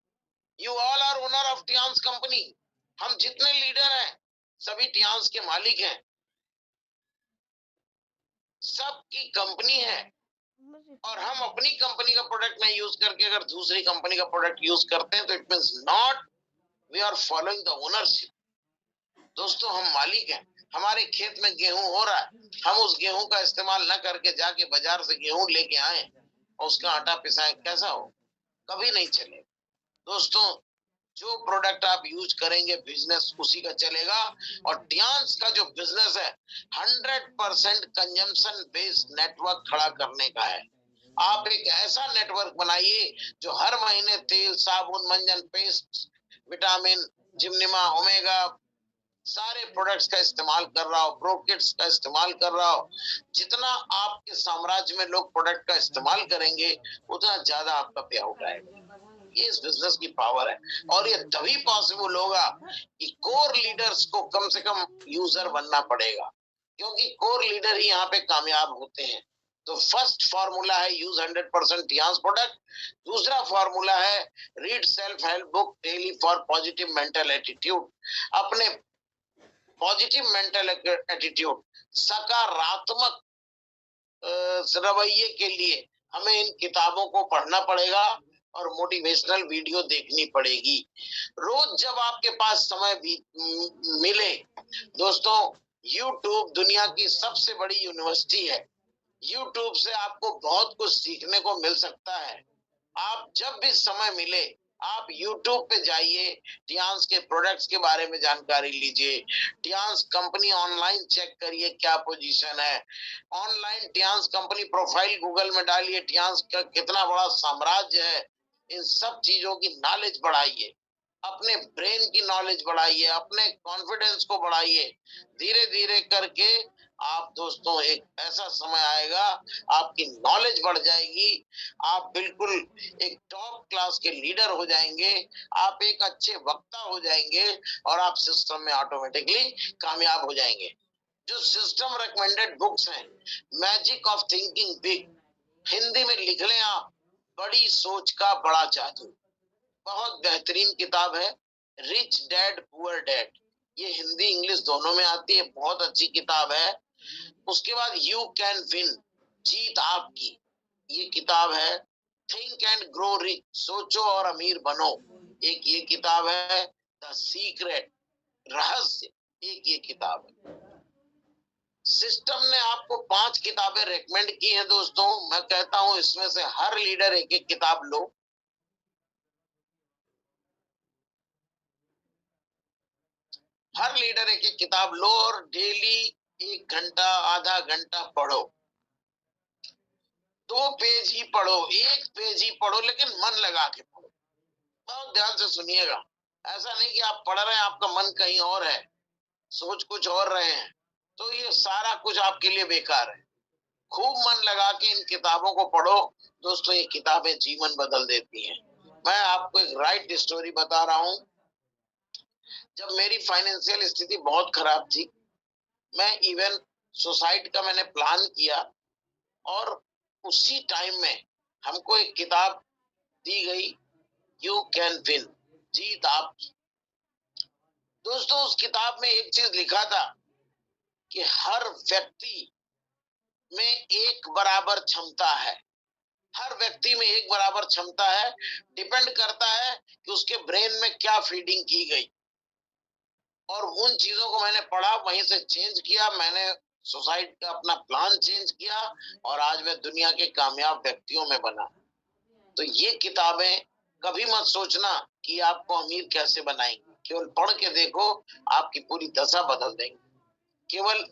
Speaker 1: you all are owner of Tiens company. हम जितने लीडर हैं सभी टियांस के मालिक हैं, सबकी कंपनी है। और हम अपनी कंपनी का प्रोडक्ट नहीं यूज करके अगर दूसरी कंपनी का प्रोडक्ट यूज करते हैं तो it means not we are following the ownership. दोस्तों, हम मालिक हैं। हमारे खेत में गेहूं हो रहा है, हम उस गेहूं का इस्तेमाल न करके जाके बाजार से गेहूं लेके आए और उसका आटा पिसाएं, कैसा हो? कभी नहीं चलेगा। दोस्तों, जो प्रोडक्ट आप यूज करेंगे बिजनेस उसी का चलेगा। और टियांस का जो बिजनेस है 100% कंजम्पशन बेस्ड नेटवर्क खड़ा करने का है। आप एक ऐसा नेटवर्क बनाइए जो हर महीने तेल, साबुन, मंजन, पेस्ट, विटामिन, जिम्निमा, ओमेगा सारे प्रोडक्ट्स का इस्तेमाल कर रहा हो, प्रो किट्स का इस्तेमाल कर रहा हो। जितना आपके साम्राज्य में लोग प्रोडक्ट का इस्तेमाल करेंगे उतना ज्यादा आपका पे आउट आएगा। ये इस बिजनेस की पावर है और ये तभी पॉसिबल होगा कि कोर लीडर्स को कम से कम यूजर बनना पड़ेगा, क्योंकि कोर लीडर ही यहाँ पे कामयाब होते हैं। तो फर्स्ट फॉर्मूला है यूज 100% टियांस प्रोडक्ट। दूसरा फॉर्मूला है read self help book daily for positive mental attitude. अपने पॉजिटिव मेंटल एटीट्यूड, सकारात्मक रवैये के लिए हमें इन किताबों को पढ़ना पड़ेगा और मोटिवेशनल वीडियो देखनी पड़ेगी। रोज जब आपके पास समय भी मिले, दोस्तों, YouTube दुनिया की सबसे बड़ी यूनिवर्सिटी है। YouTube से आपको बहुत कुछ सीखने को मिल सकता है। आप जब भी समय मिले आप YouTube पे जाइए, टियांस के प्रोडक्ट्स के बारे में जानकारी लीजिए, टियांस कंपनी ऑनलाइन चेक करिए क्या पोजीशन है, online Tiens company profile Google में डालिए, टियांस का कितना बड़ा साम्राज्य है। इन सब चीजों की नॉलेज बढ़ाइए, अपने ब्रेन की नॉलेज बढ़ाइए, अपने कॉन्फिडेंस को बढ़ाइए। धीरे धीरे करके आप दोस्तों एक ऐसा समय आएगा आपकी नॉलेज बढ़ जाएगी, आप बिल्कुल एक टॉप क्लास के लीडर हो जाएंगे, आप एक अच्छे वक्ता हो जाएंगे और आप सिस्टम में ऑटोमेटिकली कामयाब हो जाएंगे। जो सिस्टम रिकमेंडेड बुक्स हैं, magic of thinking big, Hindi में लिख लें आप, बड़ी सोच का बड़ा जादू, बहुत बेहतरीन किताब है। रिच डैड पुअर डैड, ये हिंदी इंग्लिश दोनों में आती है, बहुत अच्छी किताब है। उसके बाद यू कैन विन, जीत आपकी, ये किताब है। थिंक एंड ग्रो रिच, सोचो और अमीर बनो, एक ये किताब है। द सीक्रेट, रहस्य, एक ये किताब है। सिस्टम ने आपको 5 किताबें रेकमेंड की हैं दोस्तों। मैं कहता हूं इसमें से हर लीडर एक एक किताब लो। हर लीडर एक एक किताब लो और डेली 1 घंटा आधा घंटा पढ़ो। 2 पेज ही पढ़ो, 1 पेज ही पढ़ो, लेकिन मन लगा के पढ़ो। बहुत ध्यान से सुनिएगा। ऐसा नहीं कि आप पढ़ रहे हैं आपका मन कहीं और है, सोच कुछ और रहे हैं, तो ये सारा कुछ आपके लिए बेकार है। खूब मन लगा के इन किताबों को पढ़ो दोस्तों, ये किताबें जीवन बदल देती हैं। मैं आपको एक राइट स्टोरी बता रहा हूँ। जब मेरी फाइनेंशियल स्थिति बहुत खराब थी, मैं इवन सुसाइड का मैंने प्लान किया और उसी टाइम में हमको एक किताब दी गई, यू कैन विन, जीत आप। दोस्तों, उस किताब में एक चीज लिखा था कि हर व्यक्ति में एक बराबर क्षमता है, हर व्यक्ति में एक बराबर क्षमता है। डिपेंड करता है कि उसके ब्रेन में क्या फीडिंग की गई। और उन चीजों को मैंने पढ़ा, वहीं से चेंज किया, मैंने सुसाइड का अपना प्लान चेंज किया और आज मैं दुनिया के कामयाब व्यक्तियों में बना। तो ये किताबें कभी मत सोचना कि आपको अमीर कैसे बनाएंगे, केवल पढ़ के देखो, आपकी पूरी दशा बदल देंगे। केवल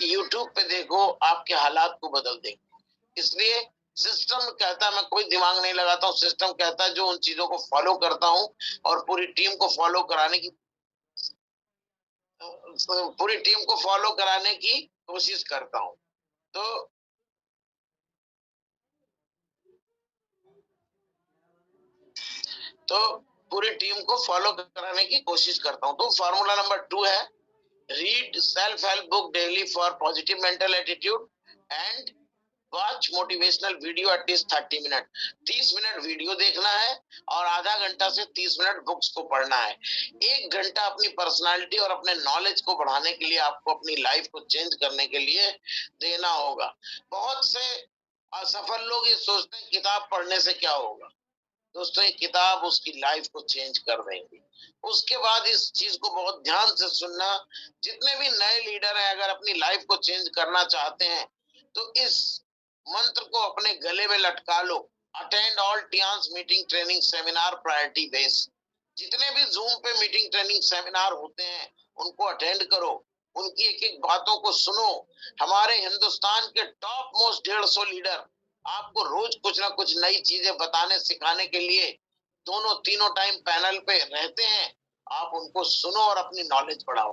Speaker 1: यूट्यूब पे देखो, आपके हालात को बदल देंगे। इसलिए सिस्टम कहता है, मैं कोई दिमाग नहीं लगाता हूँ, सिस्टम कहता है जो उन चीजों को फॉलो करता हूँ और पूरी टीम को फॉलो कराने की कोशिश करता हूँ। तो पूरी टीम को फॉलो कराने की कोशिश करता हूँ। तो फॉर्मूला नंबर 2 है, read self help book daily for positive mental attitude and watch motivational video at least 30 minute. 30 minute video देखना है और आधा घंटा से 30 मिनट बुक्स को पढ़ना है। 1 घंटा अपनी पर्सनालिटी और अपने नॉलेज को बढ़ाने के लिए, आपको अपनी लाइफ को चेंज करने के लिए देना होगा। बहुत से असफल लोग ये सोचते हैं किताब पढ़ने से क्या होगा। दोस्तों, ये किताब उसकी लाइफ को चेंज कर देंगी। उसके बाद इस चीज को बहुत ध्यान से सुनना, जितने भी नए लीडर हैं, अगर अपनी लाइफ को चेंज करना चाहते हैं तो इस मंत्र को अपने गले में लटका लो। Attend all Tiens meeting training seminar priority base. जितने भी जूम पे मीटिंग ट्रेनिंग सेमिनार होते हैं उनको अटेंड करो, उनकी एक एक बातों को सुनो। हमारे हिंदुस्तान के टॉप मोस्ट 150 लीडर आपको रोज कुछ ना कुछ नई चीजें बताने सिखाने के लिए दोनों तीनों टाइम पैनल पे रहते हैं। आप उनको सुनो और अपनी नॉलेज बढ़ाओ।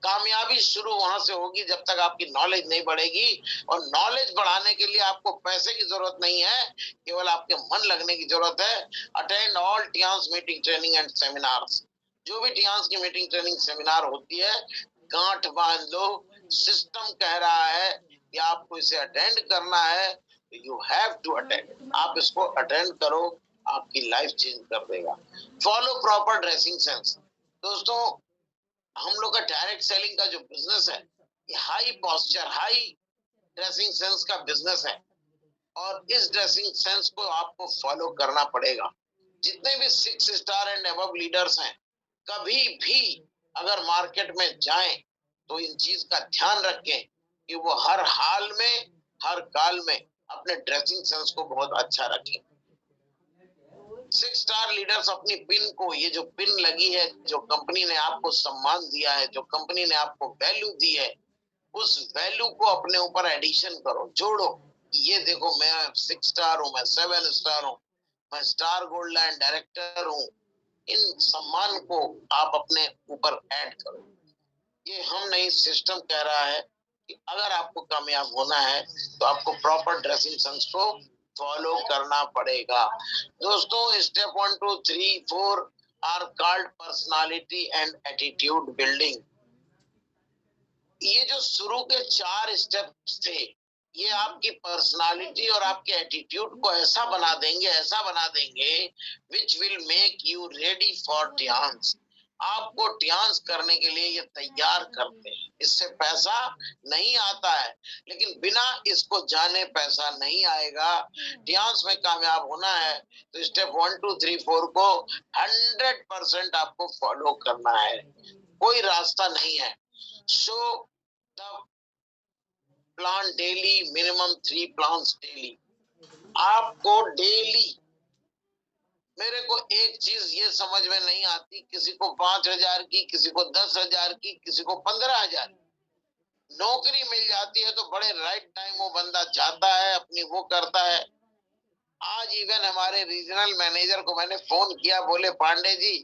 Speaker 1: कामयाबी शुरू वहां से होगी जब तक आपकी नॉलेज नहीं बढ़ेगी। और नॉलेज बढ़ाने के लिए आपको पैसे की जरूरत नहीं है, केवल आपके मन लगने की जरूरत है। Attend all Tiens meeting training and seminars. जो भी टियान्स की मीटिंग ट्रेनिंग सेमिनार होती है, गांठ बांध लो। सिस्टम कह रहा है कि आपको इसे अटेंड करना है, यू हैव टू अटेंड। आप इसको अटेंड करो, आपकी लाइफ चेंज कर देगा। Follow proper dressing sense. दोस्तों, हम लोग का डायरेक्ट सेलिंग का जो बिजनेस है, ये high posture, high dressing sense का बिजनेस है और इस ड्रेसिंग सेंस को आपको फॉलो करना पड़ेगा। जितने भी 6 स्टार एंड अबव लीडर्स हैं, कभी भी अगर मार्केट में जाएं तो इन चीज का ध्यान रखें कि वो हर हाल में, हर काल में अपने ड्रेसिंग सेंस को बहुत अच्छा रखें। 6 स्टार लीडर्स अपनी पिन को, ये जो पिन लगी है, जो कंपनी ने आपको सम्मान दिया है, जो कंपनी ने आपको वैल्यू दी है, उस वैल्यू को अपने ऊपर एडिशन करो, जोड़ो। ये देखो, मैं 6 स्टार हूँ, मैं 7 स्टार हूँ, मैं स्टार गोल्ड लाइन डायरेक्टर हूँ। इन सम्मान को आप अपने ऊपर ऐड करो। ये हम नहीं, सिस्टम कह रहा है कि अगर आपको कामयाब होना है तो आपको प्रॉपर ड्रेसिंग सेंस को फॉलो करना पड़ेगा। दोस्तों, step 1 2 3 4 are called personality and attitude building. ये जो शुरू के 4 स्टेप्स थे, ये आपकी पर्सनालिटी और आपके एटीट्यूड को ऐसा बना देंगे which will make you ready for Tiens. आपको टियान्स करने के लिए ये तैयार करते हैं। इससे पैसा नहीं आता है, लेकिन बिना इसको जाने पैसा नहीं आएगा। टियान्स में कामयाब होना है तो स्टेप 1 2 3 4 को 100% आपको फॉलो करना है, कोई रास्ता नहीं है। So the plan daily, minimum 3 plans daily. आपको डेली, मेरे को एक चीज ये समझ में नहीं आती, किसी को 5,000 की, किसी को 10,000 की, किसी को 15,000 नौकरी मिल जाती है तो बड़े राइट टाइम वो बंदा जाता है, अपनी वो करता है। आज इवन हमारे रीजनल मैनेजर को मैंने फोन किया, बोले पांडे जी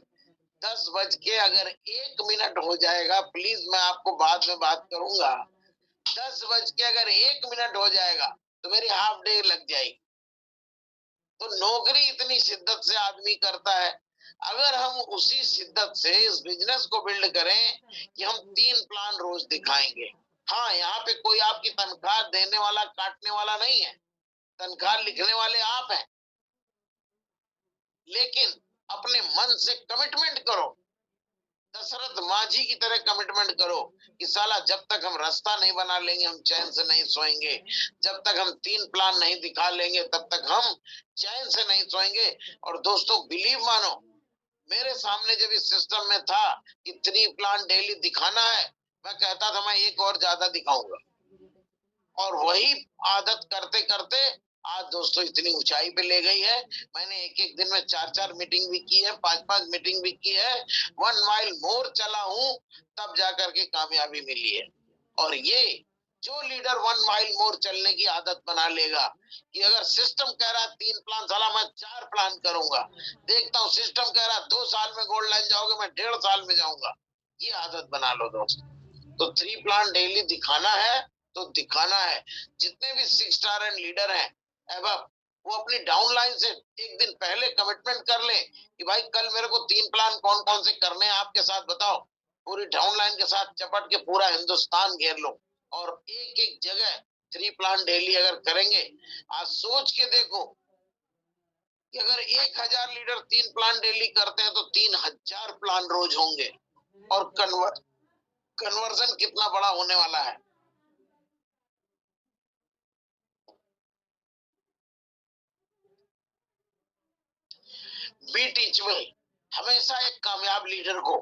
Speaker 1: 10 बज के अगर 1 मिनट हो जाएगा, प्लीज मैं आपको बाद में बात करूंगा। 10 बज के अगर 1 मिनट हो जाएगा तो मेरी हाफ डे लग जाएगी। तो नौकरी इतनी शिद्दत से आदमी करता है। अगर हम उसी शिद्दत से इस बिजनेस को बिल्ड करें कि हम 3 प्लान रोज दिखाएंगे। हाँ, यहाँ पे कोई आपकी तनख्वाह देने वाला, काटने वाला नहीं है, तनख्वाह लिखने वाले आप हैं। लेकिन अपने मन से कमिटमेंट करो, दशरथ माझी की तरह कमिटमेंट करो कि साला जब तक हम रास्ता नहीं बना लेंगे हम चैन से नहीं सोएंगे, जब तक हम 3 प्लान नहीं दिखा लेंगे तब तक हम चैन से नहीं सोएंगे। और दोस्तों, बिलीव मानो, मेरे सामने जब इस सिस्टम में था कि 3 प्लान डेली दिखाना है, मैं कहता था मैं एक और ज्यादा दिखाऊंगा। और वही आदत करते करते आज दोस्तों इतनी ऊंचाई पे ले गई है। मैंने एक एक दिन में 4-4 मीटिंग भी की है, 5-5 मीटिंग भी की है। 1 माइल मोर चला हूं तब जाकर के कामयाबी मिली है। और ये जो लीडर 1 माइल मोर चलने की आदत बना लेगा कि अगर सिस्टम कह रहा है 3 प्लान, साला मैं 4 प्लान करूंगा, देखता हूँ सिस्टम कह रहा है 2 साल में गोल्ड लाइन जाओगे, मैं 1.5 साल में जाऊंगा। ये आदत बना लो दोस्त। तो 3 प्लान डेली दिखाना है तो दिखाना है। जितने भी 6 स्टार एंड लीडर हैं एबव, वो अपनी डाउनलाइन से एक दिन पहले कमिटमेंट कर लें कि भाई कल मेरे को 3 प्लान कौन कौन से करने हैं आपके साथ बताओ। पूरी डाउनलाइन के साथ चपट के पूरा हिंदुस्तान घेर लो और एक एक जगह 3 प्लान डेली अगर करेंगे। आज सोच के देखो कि अगर 1000 लीडर 3 प्लान डेली करते हैं तो 3000 प्लान रोज होंगे और कन्वर्जन कितना बड़ा होने वाला है। Be teachable. हमेशा एक कामयाब लीडर को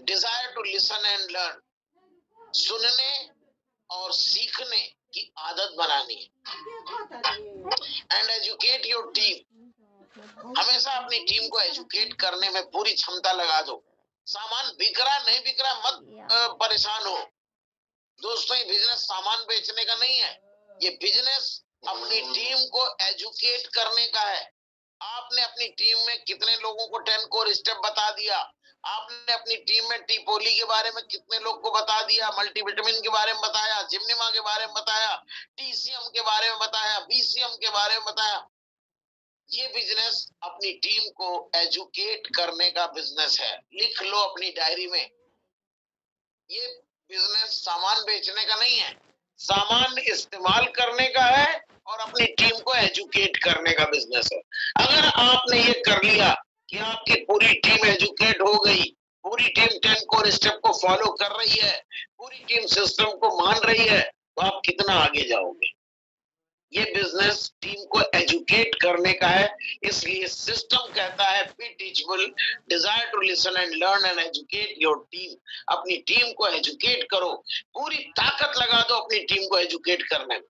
Speaker 1: desire to listen and learn, सुनने और सीखने की आदत बनानी है। And educate your team. हमेशा अपनी टीम को एजुकेट करने में पूरी क्षमता लगा दो। सामान बिक रहा नहीं बिक रहा मत परेशान हो दोस्तों। ये बिजनेस सामान बेचने का नहीं है, ये बिजनेस अपनी टीम को एजुकेट करने का है। आपने अपनी टीम में कितने लोगों को 10 कोर स्टेप बता दिया, आपने अपनी टीम में टीपोली के बारे में कितने लोग को बता दिया, मल्टीविटामिन के बारे में बताया, जिम्निमा के बारे में बताया, टीसीएम के बारे में बताया, बीसीएम के बारे में बताया। ये बिजनेस अपनी टीम को एजुकेट करने का बिजनेस है। लिख लो अपनी डायरी में, ये बिजनेस सामान बेचने का नहीं है, सामान इस्तेमाल करने का है और अपनी टीम को एजुकेट करने का बिजनेस है। अगर आपने ये कर लिया कि आपकी पूरी टीम एजुकेट हो गई, पूरी टीम 10 कोर स्टेप को फॉलो कर रही है, पूरी टीम सिस्टम को मान रही है, तो आप कितना आगे जाओगे। ये बिजनेस टीम को एजुकेट करने का है, इसलिए सिस्टम कहता है be teachable, desire to listen and learn and educate your team. अपनी टीम को एजुकेट करो, पूरी ताकत लगा दो अपनी टीम को एजुकेट करने में।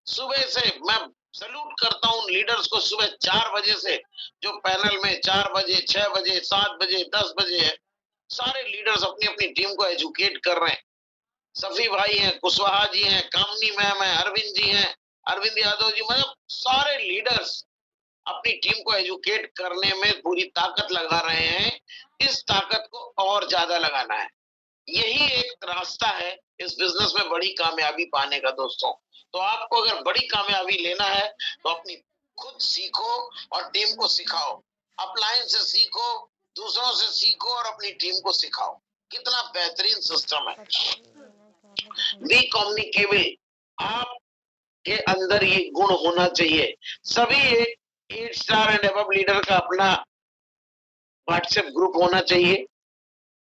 Speaker 1: सुबह से मैं सल्यूट करता हूँ लीडर्स को, सुबह 4 बजे से जो पैनल में 4 बजे 6 बजे 7 बजे 10 बजे है, सारे लीडर्स अपनी अपनी टीम को एजुकेट कर रहे हैं। सफी भाई हैं, कुशवाहा जी हैं, कामनी मैम है, अरविंद जी हैं, अरविंद यादव जी, मतलब सारे लीडर्स अपनी टीम को एजुकेट करने में पूरी ताकत लगा रहे हैं। इस ताकत को और ज्यादा लगाना है, यही एक रास्ता है इस बिजनेस में बड़ी कामयाबी पाने का दोस्तों। तो आपको अगर बड़ी कामयाबी लेना है तो अपनी खुद सीखो और टीम को सिखाओ। अपलाइन से सीखो, दूसरों से सीखो और अपनी टीम को सिखाओ। कितना बेहतरीन सिस्टम है। बी कम्युनिकेबल, आप के अंदर ये गुण होना चाहिए। सभी 8 स्टार एंड अबव लीडर का अपना व्हाट्सएप ग्रुप होना चाहिए।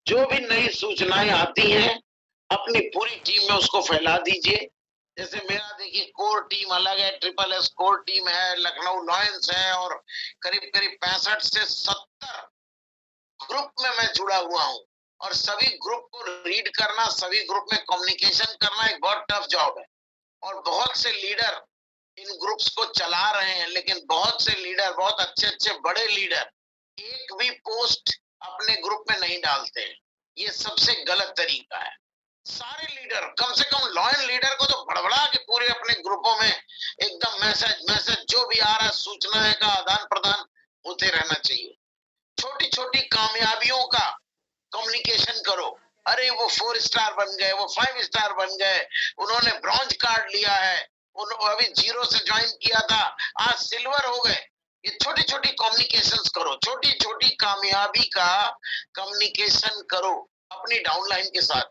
Speaker 1: जो भी नई सूचनाएं आती हैं अपनी पूरी टीम में उसको फैला दीजिए। जैसे मेरा देखिए कोर टीम अलग है, ट्रिपल एस कोर टीम है, लखनऊ लॉयंस है और करीब करीब 65 से 70 ग्रुप में मैं जुड़ा हुआ हूँ। और सभी ग्रुप को रीड करना, सभी ग्रुप में कम्युनिकेशन करना एक बहुत टफ जॉब है। और बहुत से लीडर इन ग्रुप्स को चला रहे हैं, लेकिन बहुत से लीडर, बहुत अच्छे अच्छे बड़े लीडर एक भी पोस्ट अपने ग्रुप में नहीं डालते हैं। ये सबसे गलत तरीका है। सारे लीडर, कम से कम लॉयल लीडर को तो बड़बड़ा के पूरे अपने ग्रुपों में एकदम मैसेज जो भी आ रहा है सूचनाएं का आदान प्रदान होते रहना चाहिए। छोटी छोटी कामयाबियों का कम्युनिकेशन करो। अरे वो 4 स्टार बन गए, वो 5 स्टार बन गए, उन्होंने ब्रॉन्ज कार्ड लिया है, अभी 0 से ज्वाइन किया था, आज सिल्वर हो गए। ये छोटी छोटी कम्युनिकेशंस करो, छोटी छोटी कामयाबी का कम्युनिकेशन करो अपनी डाउनलाइन के साथ।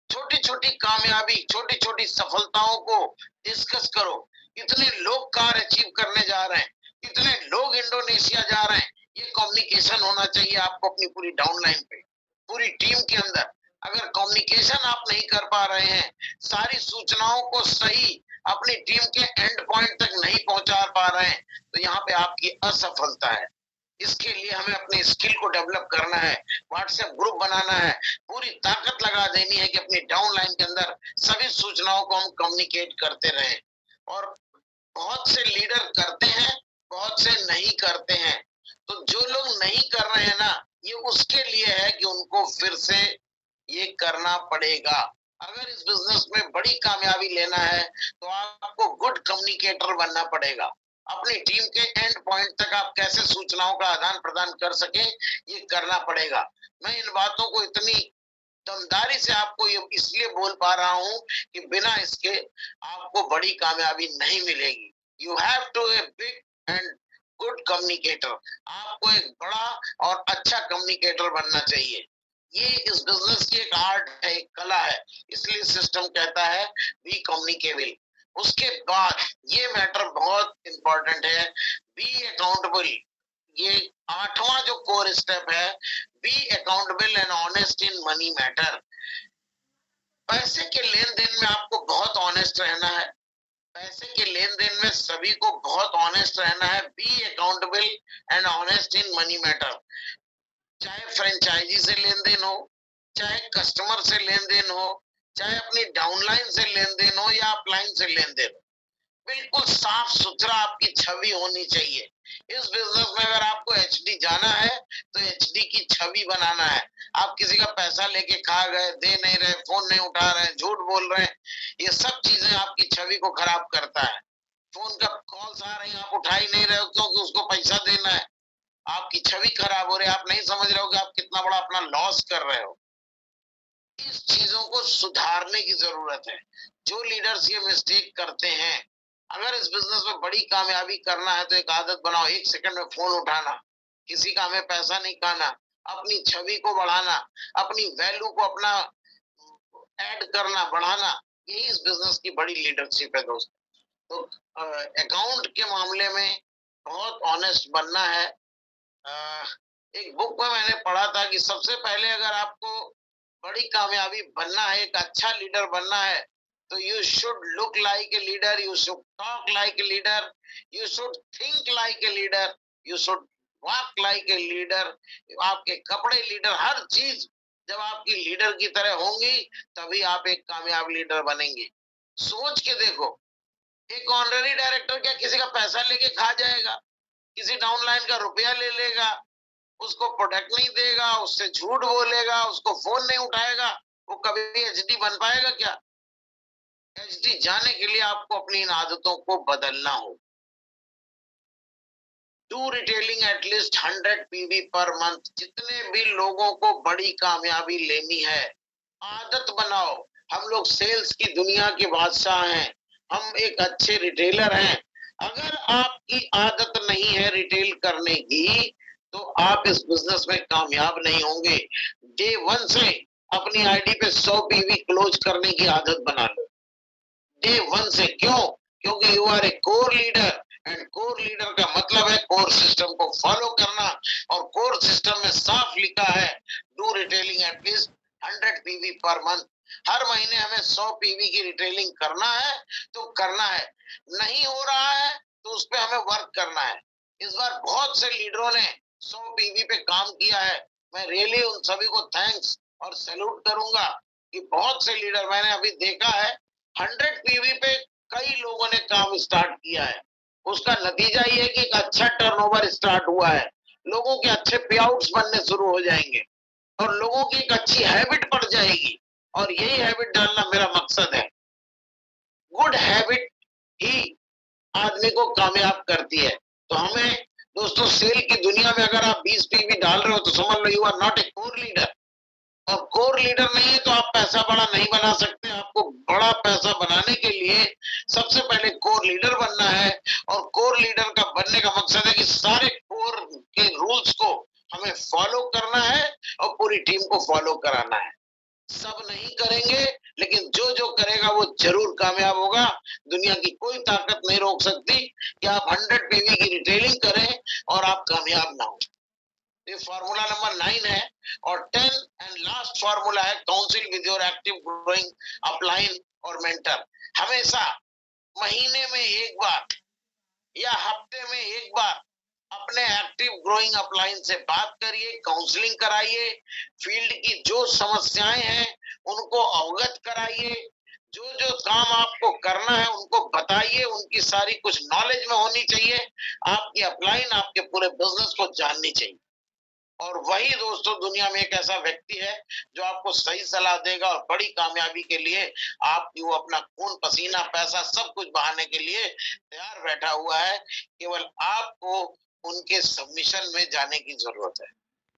Speaker 1: छोटी छोटी कामयाबी, छोटी छोटी सफलताओं को डिस्कस करो। इतने लोग कार अचीव करने जा रहे हैं, इतने लोग इंडोनेशिया जा रहे हैं, ये कम्युनिकेशन होना चाहिए आपको अपनी पूरी डाउनलाइन पे, पूरी टीम के अंदर। अगर कम्युनिकेशन आप नहीं कर पा रहे हैं, सारी सूचनाओं को सही अपनी टीम के एंड पॉइंट तक नहीं पहुंचा पा रहे हैं, तो यहाँ पे आपकी असफलता है। इसके लिए हमें अपने स्किल को डेवलप करना है, व्हाट्सएप ग्रुप बनाना है, पूरी ताकत लगा देनी है कि अपनी डाउनलाइन के अंदर सभी सूचनाओं को हम कम्युनिकेट करते रहें। और बहुत से लीडर करते हैं, बहुत से नहीं करते हैं। तो जो लोग नहीं कर रहे हैं ना, ये उसके लिए है कि उनको फिर से ये करना पड़ेगा। अगर इस बिजनेस में बड़ी कामयाबी लेना है तो आपको गुड कम्युनिकेटर बनना पड़ेगा। अपनी टीम के एंड पॉइंट तक आप कैसे सूचनाओं का आदान प्रदान कर सके, ये करना पड़ेगा। मैं इन बातों को इतनी दमदारी से आपको ये इसलिए बोल पा रहा हूं कि बिना इसके आपको बड़ी कामयाबी नहीं मिलेगी। You have to a big and good communicator. आपको एक बड़ा और अच्छा कम्युनिकेटर बनना चाहिए। ये इस बिजनेस की एक आर्ट है, एक कला है, इसलिए सिस्टम कहता है बी कम्युनिकेबल। उसके बाद ये मैटर बहुत इंपॉर्टेंट है, बी अकाउंटेबल। ये 8वां जो कोर स्टेप है, be accountable and honest in money matter. पैसे के लेन देन में आपको बहुत ऑनेस्ट रहना है। पैसे के लेन देन में सभी को बहुत ऑनेस्ट रहना है। Be accountable and honest in money matter. चाहे फ्रेंचाइजी से लेन देन हो, चाहे कस्टमर से लेन देन हो, चाहे अपनी डाउनलाइन से लेन देन हो या अपलाइन से लेन देन हो, बिल्कुल साफ सुथरा आपकी छवि होनी चाहिए। इस बिजनेस में अगर आपको एचडी जाना है तो एचडी की छवि बनाना है। आप किसी का पैसा लेके खा गए, दे नहीं रहे, फोन नहीं उठा रहे, झूठ बोल रहे हैं, ये सब चीजें आपकी छवि को खराब करता है। फोन का कॉल्स आ रही हैं, आप उठा ही नहीं रहे हो क्योंकि उसको पैसा देना है, आपकी छवि खराब हो रही है। आप नहीं समझ रहे हो कि आप कितना बड़ा अपना लॉस कर रहे हो। इस चीजों को सुधारने की जरूरत है। जो लीडर्स ये मिस्टेक करते हैं, अगर इस बिजनेस में बड़ी कामयाबी करना है तो एक आदत बनाओ, 1 सेकंड में फोन उठाना, किसी का हमें पैसा नहीं खाना, अपनी छवि को बढ़ाना, अपनी वैल्यू को अपना ऐड करना, बढ़ाना, यही इस बिजनेस की बड़ी लीडरशिप है दोस्त। तो अकाउंट के मामले में बहुत ऑनेस्ट बनना है। एक बुक में मैंने पढ़ा था कि सबसे पहले अगर आपको बड़ी कामयाबी बनना है, एक अच्छा लीडर बनना है, तो you should look like a leader, you should talk like a leader, you should think like a leader, you should walk like a leader. आपके कपड़े लीडर, हर चीज जब आपकी लीडर की तरह होंगी तभी आप एक कामयाब लीडर बनेंगे। सोच के देखो, एक ऑनररी डायरेक्टर क्या किसी का पैसा लेके खा जाएगा? किसी डाउनलाइन का रुपया ले लेगा, उसको प्रोडक्ट नहीं देगा, उससे झूठ बोलेगा, उसको फोन नहीं उठाएगा, वो कभी एचडी बन पाएगा क्या? एचडी जाने के लिए आपको अपनी इन आदतों को बदलना हो। Do retailing at least 100 PV per month. जितने भी लोगों को बड़ी कामयाबी लेनी है, आदत बनाओ। हम लोग सेल्स की दुनिया के बादशाह हैं, हम एक अच्छे रिटेलर हैं। अगर आपकी आदत नहीं है रिटेल करने की तो आप इस बिजनेस में कामयाब नहीं होंगे। डे 1 से अपनी आईडी पे 100 पीवी क्लोज करने की आदत बना लो। डे 1 से। क्यों? क्योंकि you are a core leader, and core leader का मतलब है कोर सिस्टम को फॉलो करना। और कोर सिस्टम में साफ लिखा है do retailing at least 100 PV per month. हर महीने हमें 100 पीवी की रिटेलिंग करना है तो करना है, नहीं हो रहा है तो उस पर हमें वर्क करना है। इस बार बहुत से लीडरों ने 100 पीवी पे काम किया है। मैं रियली उन सभी को थैंक्स और सैल्यूट करूंगा कि बहुत से लीडर मैंने अभी देखा है 100 पीवी पे कई लोगों ने काम स्टार्ट किया है। उसका नतीजा ये है कि एक अच्छा टर्नओवर स्टार्ट हुआ है, लोगों के अच्छे पे आउट्स बनने शुरू हो जाएंगे और लोगों की एक अच्छी हैबिट पड़ जाएगी। और यही हैबिट डालना मेरा मकसद है। गुड हैबिट ही आदमी को कामयाब करती है। तो हमें दोस्तों, सेल की दुनिया में अगर आप 20 पीवी डाल रहे हो तो समझ लो you are not a core leader. और कोर लीडर नहीं है तो आप पैसा बड़ा नहीं बना सकते। आपको बड़ा पैसा बनाने के लिए सबसे पहले कोर लीडर बनना है। और कोर लीडर का बनने का मकसद है कि सारे कोर के रूल्स को हमें फॉलो करना है और पूरी टीम को फॉलो कराना है। सब नहीं करेंगे लेकिन जो जो करेगा वो जरूर कामयाब होगा। दुनिया की कोई ताकत नहीं रोक सकती कि आप 100 पीवी की रिटेलिंग करें और आप कामयाब ना हो। ये फॉर्मूला नंबर 9 है। और 10 एंड लास्ट फॉर्मूला है council with your active growing upline और मेंटर। हमेशा महीने में एक बार या हफ्ते में एक बार अपने एक्टिव ग्रोइंग अपलाइन से बात करिए, काउंसलिंग कराइए, फील्ड की जो समस्याएं हैं उनको अवगत कराइए, जो जो काम आपको करना है उनको बताइए। चाहिए, उनकी सारी कुछ नॉलेज में होनी चाहिए, आपकी अपलाइन आपके पूरे बिजनेस को जाननी चाहिए। और वही दोस्तों दुनिया में एक ऐसा व्यक्ति है जो आपको सही सलाह देगा और बड़ी कामयाबी के लिए आपकी वो अपना खून पसीना पैसा सब कुछ बहाने के लिए तैयार बैठा हुआ है। केवल आपको उनके सबमिशन में जाने की जरूरत है,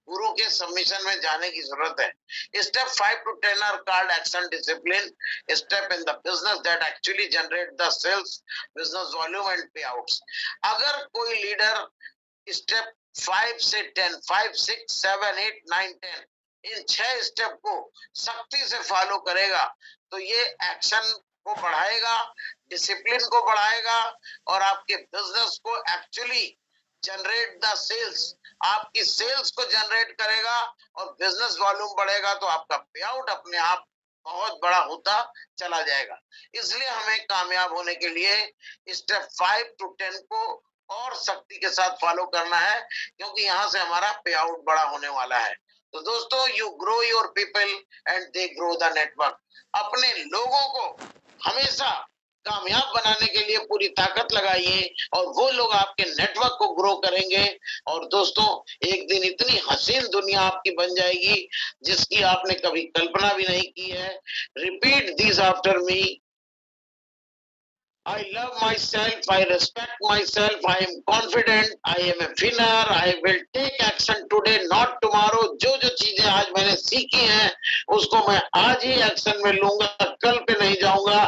Speaker 1: गुरु के सबमिशन में जाने की जरूरत है। Step 5 to 10 are called action discipline, step in the business that actually generate the sales, business volume and payouts। अगर कोई लीडर स्टेप 5 से 10, 5, 6, 7, 8, 9, 10 इन 6 स्टेप को सख्ती से फॉलो करेगा तो ये एक्शन को बढ़ाएगा, डिसिप्लिन को बढ़ाएगा और आपके बिजनेस को एक्चुअली जनरेट द सेल्स, आपकी सेल्स को जनरेट करेगा और बिजनेस वॉल्यूम बढ़ेगा तो आपका पे आउट अपने आप बहुत बड़ा होता चला जाएगा। इसलिए हमें कामयाब होने के लिए स्टेप 5 to 10 को और सख्ती के साथ फॉलो करना है, क्योंकि यहाँ से हमारा पे आउट बड़ा होने वाला है। तो दोस्तों, you grow your people and they grow the network. अपने लोगों को हमेशा कामयाब बनाने के लिए पूरी ताकत लगाइए और वो लोग आपके नेटवर्क को ग्रो करेंगे। और दोस्तों, एक दिन इतनी हसीन दुनिया आपकी बन जाएगी जिसकी आपने कभी कल्पना भी नहीं की है। Repeat this after me. I love myself, I respect myself, I am confident, I am a winner, I will take action today, not tomorrow। जो जो चीजें आज मैंने सीखी हैं उसको मैं आज ही एक्शन में लूंगा, कल पे नहीं जाऊंगा।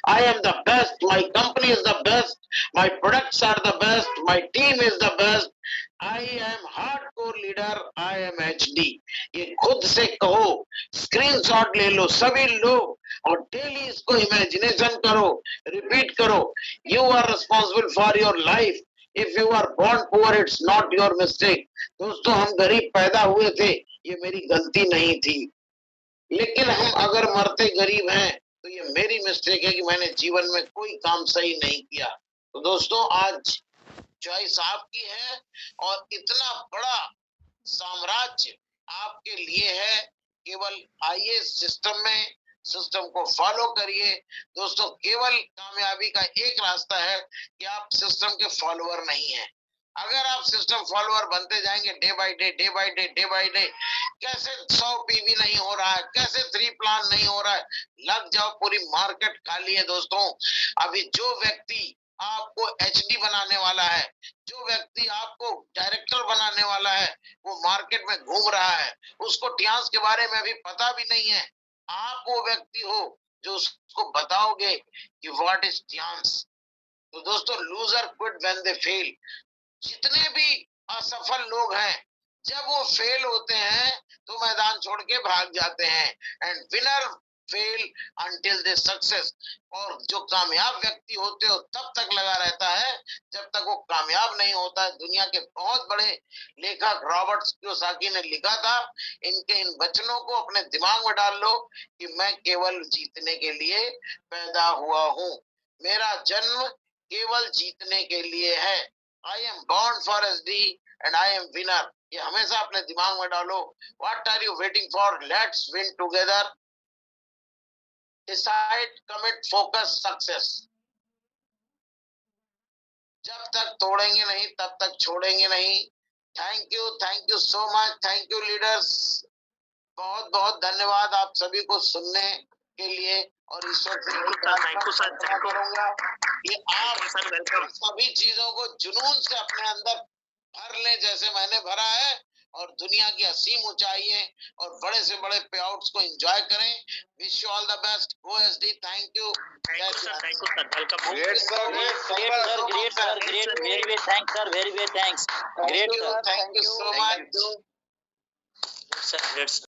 Speaker 1: I am the best, my company is the best, my products are the best, my team is the best, I am hardcore leader, I am HD। ये खुद से कहो, स्क्रीनशॉट ले लो सभी लोग और डेली इसको इमेजिनेशन करो, रिपीट करो। You are responsible for your life. If you are born poor it's not your mistake. दोस्तों, हम गरीब पैदा हुए थे, ये मेरी गलती नहीं थी, लेकिन हम अगर मरते गरीब हैं तो ये मेरी मिस्टेक है कि मैंने जीवन में कोई काम सही नहीं किया। तो दोस्तों, आज चॉइस आपकी है और इतना बड़ा साम्राज्य आपके लिए है। केवल आइए सिस्टम में, सिस्टम को फॉलो करिए। दोस्तों, केवल कामयाबी का एक रास्ता है कि आप सिस्टम के फॉलोअर नहीं हैं। अगर आप सिस्टम फॉलोअर बनते जाएंगे day by day, day by day, day by day, कैसे 100 पीवी नहीं हो रहा है, कैसे 3 प्लान नहीं हो रहा है, लग जाओ, पूरी मार्केट खाली है। दोस्तों, अभी जो व्यक्ति आपको एचडी बनाने वाला है, जो व्यक्ति आपको डायरेक्टर बनाने वाला है, वो मार्केट में घूम रहा है, उसको टियांस के बारे में भी पता भी नहीं है। आप वो व्यक्ति हो जो उसको बताओगे कि व्हाट इज टियांस। तो दोस्तों, loser quit when they fail. जितने भी असफल लोग हैं, जब वो फेल होते हैं तो मैदान छोड़ के भाग जाते हैं। And winner fail until they success. और जो कामयाब व्यक्ति होते हो तब तक लगा रहता है जब तक वो कामयाब नहीं होता है। दुनिया के बहुत बड़े लेखक रॉबर्ट कियोसाकी ने लिखा था, इनके इन वचनों को अपने दिमाग में डाल लो कि मैं केवल जीतने के लिए पैदा हुआ हूँ, मेरा जन्म केवल जीतने के लिए है। I am born for SD and I am winner। ये हमेशा अपने दिमाग में डालो। What are you waiting for? Let's win together। Decide, commit, focus, success। जब तक तोड़ेंगे नहीं तब तक छोड़ेंगे नहीं। Thank you so much, thank you leaders. बहुत बहुत धन्यवाद आप सभी को सुनने के लिए और ईश्वर से प्रार्थना करूंगा कि आप सभी चीजों को जुनून से अपने अंदर भर लें जैसे मैंने भरा है, और दुनिया की असीम ऊंचाइयां और बड़े से बड़े पे आउट्स को एंजॉय करें। Wish you all the best. Go SD. Thank you.
Speaker 2: Thank you, sir. Thank you, sir. Welcome.
Speaker 3: Great, sir.
Speaker 2: Great, sir. Great. Very, very thanks, sir. Very, very thanks. Great, sir.
Speaker 1: Thank you so much.
Speaker 2: Great, sir. Great, sir.